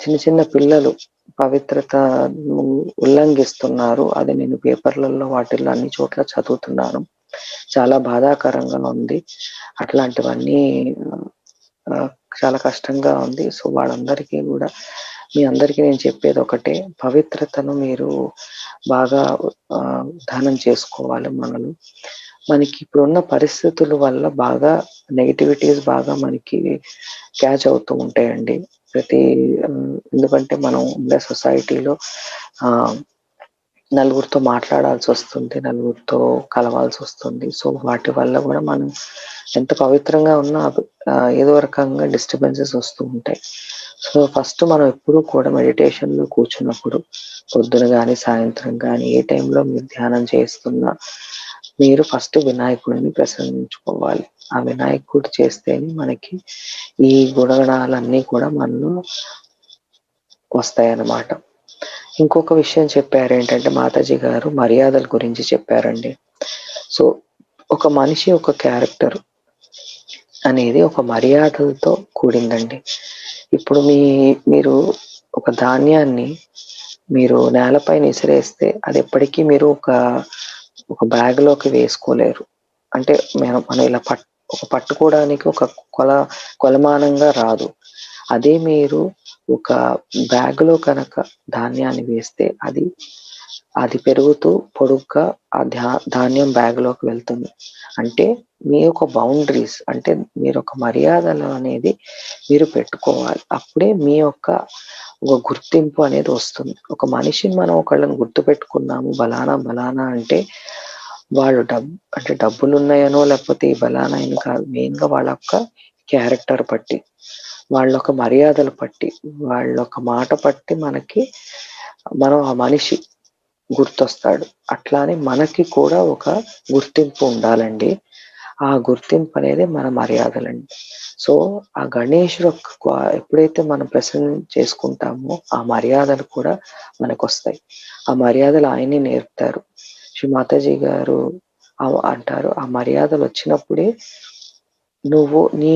చిన్న చిన్న పిల్లలు పవిత్రతను ఉల్లంఘిస్తున్నారు. అది నేను పేపర్లలో వాటిల్లో అన్ని చోట్ల చదువుతున్నాను. చాలా బాధాకరంగా ఉంది. అట్లాంటివన్నీ చాలా కష్టంగా ఉంది. సో వాళ్ళందరికీ కూడా, మీ అందరికీ నేను చెప్పేది ఒకటే, పవిత్రతను మీరు బాగా దానం చేసుకోవాలి. మనకి ఇప్పుడున్న పరిస్థితుల వల్ల బాగా నెగిటివిటీస్ బాగా మనకి క్యాచ్ అవుతూ ఉంటాయండి. ఎందుకంటే మనం ఉండే సొసైటీలో నలుగురితో మాట్లాడాల్సి వస్తుంది, నలుగురితో కలవాల్సి వస్తుంది. సో వాటి వల్ల కూడా మనం ఎంత పవిత్రంగా ఉన్నా ఏదో రకంగా డిస్టర్బెన్సెస్ వస్తూ ఉంటాయి. సో ఫస్ట్ మనం ఎప్పుడూ కూడా మెడిటేషన్లో కూర్చున్నప్పుడు, పొద్దున కానీ సాయంత్రం కానీ ఏ టైంలో మీరు ధ్యానం చేస్తున్నా, మీరు ఫస్ట్ వినాయకుడిని ప్రసన్నించుకోవాలి. ఆ వినాయకుడు చేస్తేనే మనకి ఈ గుణగణాలన్నీ కూడా మనలో వస్తాయన్నమాట. ఇంకొక విషయం చెప్పారు ఏంటంటే, మాతాజీ గారు మర్యాదల గురించి చెప్పారండి. సో ఒక మనిషి ఒక క్యారెక్టర్ అనేది ఒక మర్యాదలతో కూడిందండి. ఇప్పుడు మీరు ఒక ధాన్యాన్ని మీరు నేలపైన విసిరేస్తే అది ఎప్పటికీ మీరు ఒక బ్యాగ్లోకి వేసుకోలేరు. అంటే మనం ఇలా పట్టుకోవడానికి ఒక కొలమానంగా రాదు. అదే మీరు ఒక బ్యాగ్లో కనుక ధాన్యాన్ని వేస్తే అది పెరుగుతూ పొడుగ్గా ఆ ధాన్యం బ్యాగ్లోకి వెళ్తుంది. అంటే మీ యొక్క బౌండరీస్, అంటే మీరు ఒక మర్యాదలు అనేది మీరు పెట్టుకోవాలి. అప్పుడే మీ యొక్క ఒక గుర్తింపు అనేది వస్తుంది. ఒక మనిషిని మనం ఒకళ్ళని గుర్తు పెట్టుకున్నాము బలానా అంటే వాళ్ళు డబ్బులు ఉన్నాయనో లేకపోతే ఈ బలానా అని కాదు. మెయిన్గా వాళ్ళ యొక్క క్యారెక్టర్ బట్టి, వాళ్ళ ఒక మర్యాదలు బట్టి, వాళ్ళ ఒక మాట బట్టి మనం ఆ మనిషి గుర్తొస్తాడు. అట్లానే మనకి కూడా ఒక గుర్తింపు ఉండాలండి. ఆ గుర్తింపు అనేది మన మర్యాదలండి. సో ఆ గణేశుడు ఎప్పుడైతే మనం ప్రసన్నం చేసుకుంటామో ఆ మర్యాదలు కూడా మనకు వస్తాయి. ఆ మర్యాదలు ఆయనే నేర్పుతారు. శ్రీ మాతాజీ గారు అంటారు, ఆ మర్యాదలు వచ్చినప్పుడే నువ్వు మీ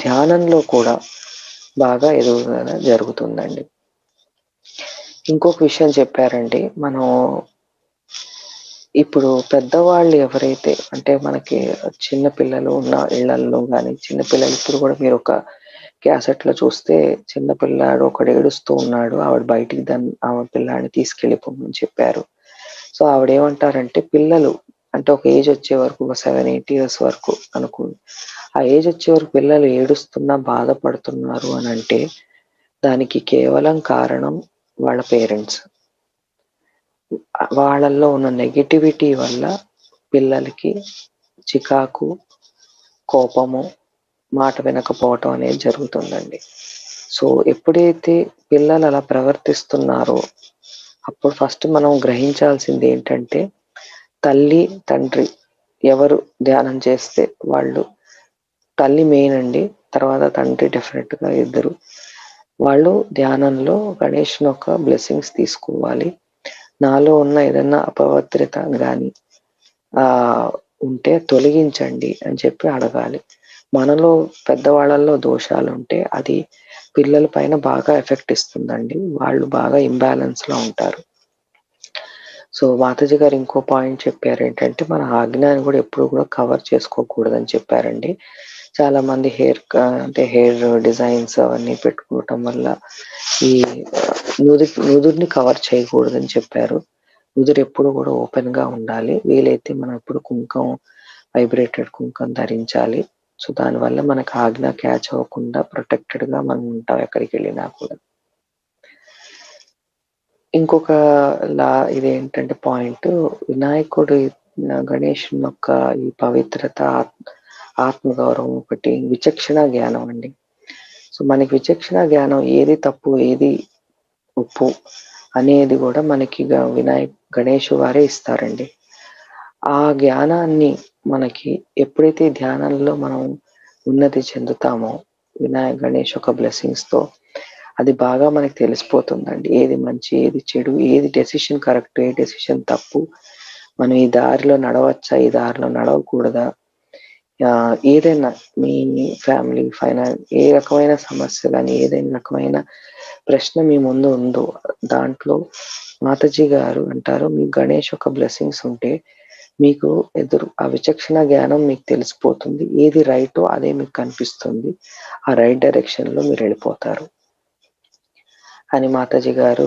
ధ్యానంలో కూడా బాగా ఎదుగుదల జరుగుతుందండి. ఇంకొక విషయం చెప్పారండి, మనం ఇప్పుడు పెద్దవాళ్ళు ఎవరైతే, అంటే మనకి చిన్న పిల్లలు ఉన్న ఇళ్లల్లో కానీ, చిన్నపిల్లలు ఇప్పుడు కూడా మీరు ఒక క్యాసెట్లో చూస్తే చిన్న పిల్లాడు ఒకడు ఏడుస్తూ ఉన్నాడు, ఆవిడ బయటికి ఆవిడ పిల్లాడిని తీసుకెళ్ళిపోమని చెప్పారు. సో ఆవిడ ఏమంటారంటే, పిల్లలు అంటే ఒక ఏజ్ వచ్చే వరకు, ఒక 7-8 years వరకు అనుకోండి, ఆ ఏజ్ వచ్చే వరకు పిల్లలు ఏడుస్తున్నా బాధపడుతున్నారు అని అంటే దానికి కేవలం కారణం వాళ్ళ పేరెంట్స్. వాళ్ళల్లో ఉన్న నెగిటివిటీ వల్ల పిల్లలకి చికాకు, కోపము, మాట వినకపోవటం అనేది జరుగుతుందండి. సో ఎప్పుడైతే పిల్లలు అలా ప్రవర్తిస్తున్నారో అప్పుడు ఫస్ట్ మనం గ్రహించాల్సింది ఏంటంటే, తల్లి తండ్రి ఎవరు ధ్యానం చేస్తే వాళ్ళు, తల్లి మెయిన్ అండి, తర్వాత తండ్రి డెఫినెట్గా ఇద్దరు వాళ్ళు ధ్యానంలో గణేష్ని ఒక బ్లెస్సింగ్స్ తీసుకోవాలి. నాలో ఉన్న ఏదైనా అపవిత్రత కానీ ఉంటే తొలగించండి అని చెప్పి అడగాలి. మనలో పెద్దవాళ్ళల్లో దోషాలు ఉంటే అది పిల్లల పైన బాగా ఎఫెక్ట్ ఇస్తుందండి. వాళ్ళు బాగా ఇంబ్యాలెన్స్లో ఉంటారు. సో మాతాజీ గారు ఇంకో పాయింట్ చెప్పారు ఏంటంటే, మన ఆజ్ఞాన్ని కూడా ఎప్పుడు కూడా కవర్ చేసుకోకూడదని చెప్పారండి. చాలా మంది హెయిర్ డిజైన్స్ అవన్నీ పెట్టుకోవటం వల్ల ఈ నుదురుని కవర్ చేయకూడదని చెప్పారు. నుదురు ఎప్పుడు కూడా ఓపెన్ గా ఉండాలి. వీలైతే మనం ఎప్పుడు వైబ్రేటెడ్ కుంకం ధరించాలి. సో దానివల్ల మనకు ఆజ్ఞ క్యాచ్ అవ్వకుండా ప్రొటెక్టెడ్ గా మనం ఉంటాం ఎక్కడికి వెళ్ళినా కూడా. ఇంకొక ఇదేంటంటే పాయింట్, వినాయకుడు గణేష్ యొక్క ఈ పవిత్రత, ఆత్మగౌరవం ఒకటి, విచక్షణ జ్ఞానం అండి. సో మనకి విచక్షణ జ్ఞానం ఏది తప్పు ఏది ఉప్పు అనేది కూడా మనకి గణేష్ వారే ఇస్తారండి. ఆ జ్ఞానాన్ని మనకి ఎప్పుడైతే ధ్యానంలో మనం ఉన్నతి చెందుతామో గణేష్ యొక్క బ్లెస్సింగ్స్తో అది బాగా మనకి తెలిసిపోతుందండి. ఏది మంచి, ఏది చెడు, ఏది డెసిషన్ కరెక్ట్, ఏ డెసిషన్ తప్పు, మనం ఈ దారిలో నడవచ్చా, ఈ దారిలో నడవకూడదా, ఏదైనా మీ ఫ్యామిలీ ఫైనాన్స్ ఏ రకమైన సమస్య కానీ ఏదైనా రకమైన ప్రశ్న మీ ముందు ఉందో దాంట్లో మాతాజీ గారు అంటారు మీకు గణేష్ యొక్క బ్లెస్సింగ్స్ ఉంటే మీకు ఆ విచక్షణ జ్ఞానం మీకు తెలిసిపోతుంది. ఏది రైటో అదే మీకు కనిపిస్తుంది. ఆ రైట్ డైరెక్షన్లో మీరు వెళ్ళిపోతారు అని మాతాజీ గారు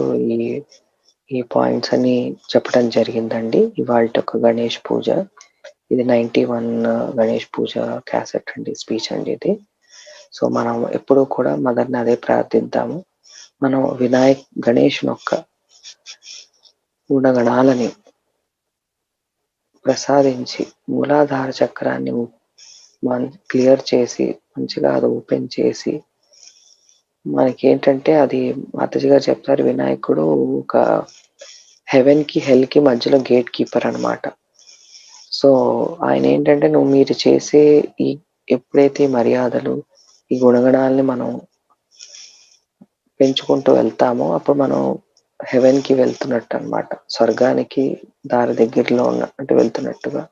ఈ పాయింట్స్ అని చెప్పడం జరిగిందండి. ఇవాళ ఒక గణేష్ పూజ, ఇది 91 గణేష్ పూజ క్యాసెట్ అండి, స్పీచ్ అండి ఇది. సో మనం ఎప్పుడూ కూడా మదర్ని అదే ప్రార్థిద్దాము. మనం గణేష్ యొక్క గుణగణాలని ప్రసాదించి మూలాధార చక్రాన్ని క్లియర్ చేసి మంచిగా అది ఓపెన్ చేసి మనకి ఏంటంటే అది మాతాజీ గారు చెప్తారు వినాయకుడు ఒక హెవెన్కి హెల్కి మధ్యలో గేట్ కీపర్ అనమాట. సో ఆయన ఏంటంటే మీరు చేసే ఈ ఎప్పుడైతే మర్యాదలు ఈ గుణగణాలని మనం పెంచుకుంటూ వెళ్తామో అప్పుడు మనం హెవెన్కి వెళ్తున్నట్టు అనమాట, స్వర్గానికి దారి దగ్గరలో అంటే వెళ్తున్నట్టుగా.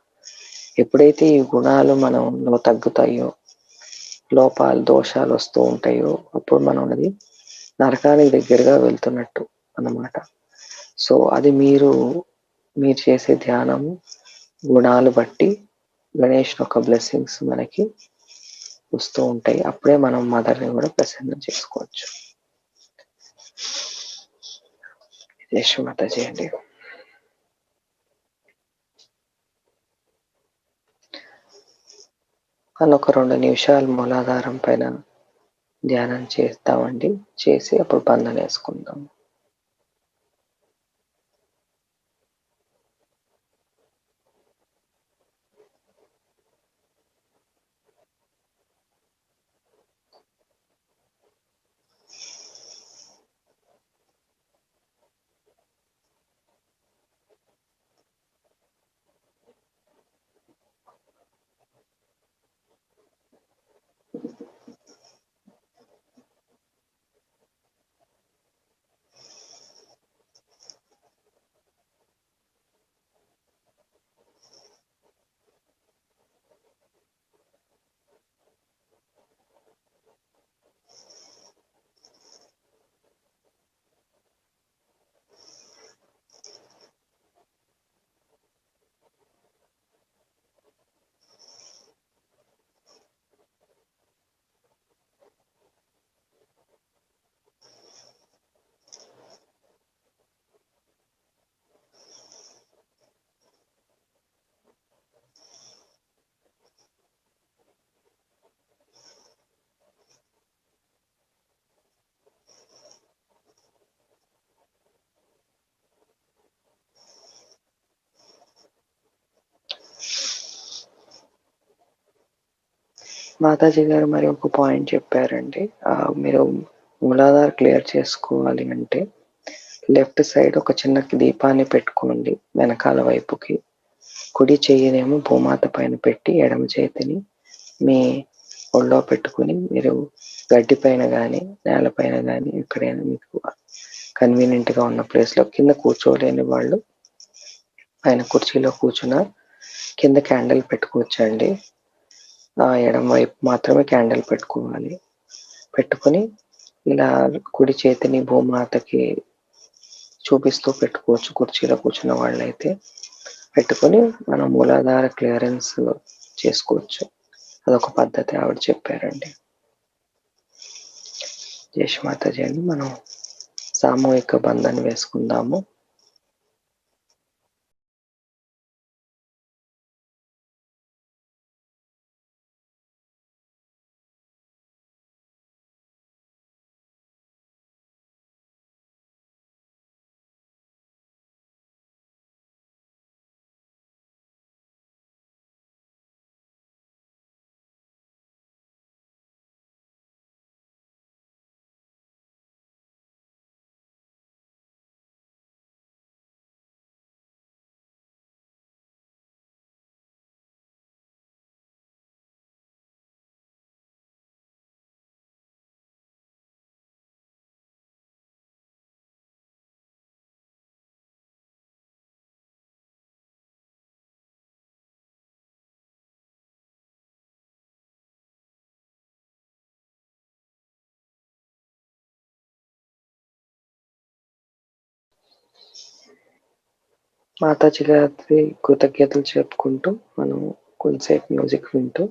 ఎప్పుడైతే ఈ గుణాలు మనలో తగ్గుతాయో, లోపాలు దోషాలు వస్తూ ఉంటాయో అప్పుడు మనం అది నరకానికి దగ్గరగా వెళ్తున్నట్టు అన్నమాట. సో అది మీరు చేసే ధ్యానము గుణాలు బట్టి గణేష్ యొక్క బ్లెస్సింగ్స్ మనకి వస్తూ ఉంటాయి. అప్పుడే మనం మదర్ని కూడా ప్రసన్నం చేసుకోవచ్చు. మాతాజీ అండి. అని ఒక 2 నిమిషాలు మూలాధారం పైన ధ్యానం చేస్తామండి. చేసి అప్పుడు బంధన వేసుకుందాం. మాతాజీ గారు మరి ఒక పాయింట్ చెప్పారండి. మీరు మూలాధార క్లియర్ చేసుకోవాలి అంటే లెఫ్ట్ సైడ్ ఒక చిన్న దీపాన్ని పెట్టుకోండి వెనకాల వైపుకి. కుడి చెయ్యినేమో భూమాత పైన పెట్టి ఎడమ చేతిని మీ ఒళ్ళో పెట్టుకుని మీరు గడ్డి పైన కానీ నేలపైన కానీ ఎక్కడైనా మీకు కన్వీనియంట్గా ఉన్న ప్లేస్లో, కింద కూర్చోలేని వాళ్ళు పైన కుర్చీలో కూర్చున్న కింద క్యాండిల్ పెట్టుకోవచ్చండి. ఎడమ వైపు మాత్రమే క్యాండిల్ పెట్టుకోవాలి. పెట్టుకుని ఇలా కుడి చేతిని భూమాతకి చూపిస్తూ పెట్టుకోవచ్చు కుర్చీలో కూర్చున్న వాళ్ళైతే. పెట్టుకొని మనం మూలాధార క్లియరెన్స్ చేసుకోవచ్చు. అదొక పద్ధతి ఆవిడ చెప్పారండి. మాతాజీ అండి. మనం సామూహిక బంధాన్ని వేసుకుందాము. మాతాజీ గారికి కృతజ్ఞతలు చెప్పుకుంటూ మనం కొంతసేపు మ్యూజిక్ వింటూ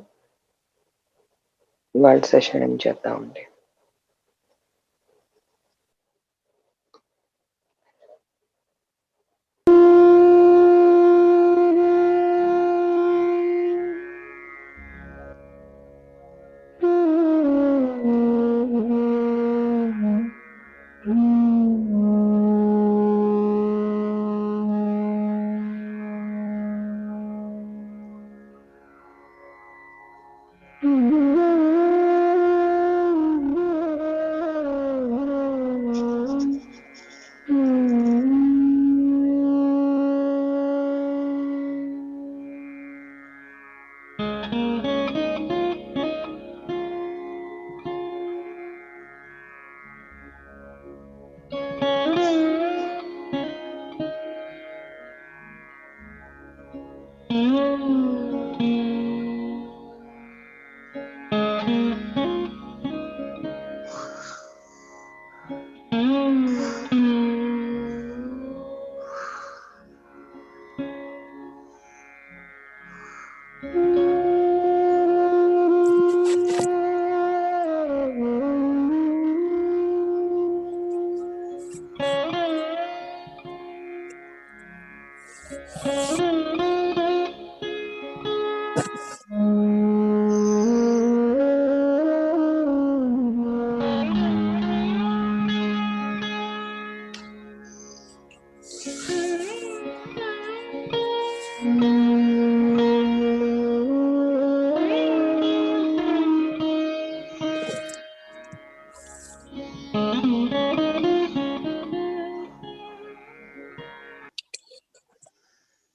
వాళ్ళ సెషన్ ఎండ్ చేద్దామండి.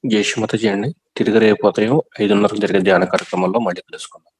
జై శ్రీమతి అండి. తిరిగి రేపు ఉదయం 5:30 జరిగే ధ్యాన కార్యక్రమంలో మళ్ళీ కలుసుకుందాం.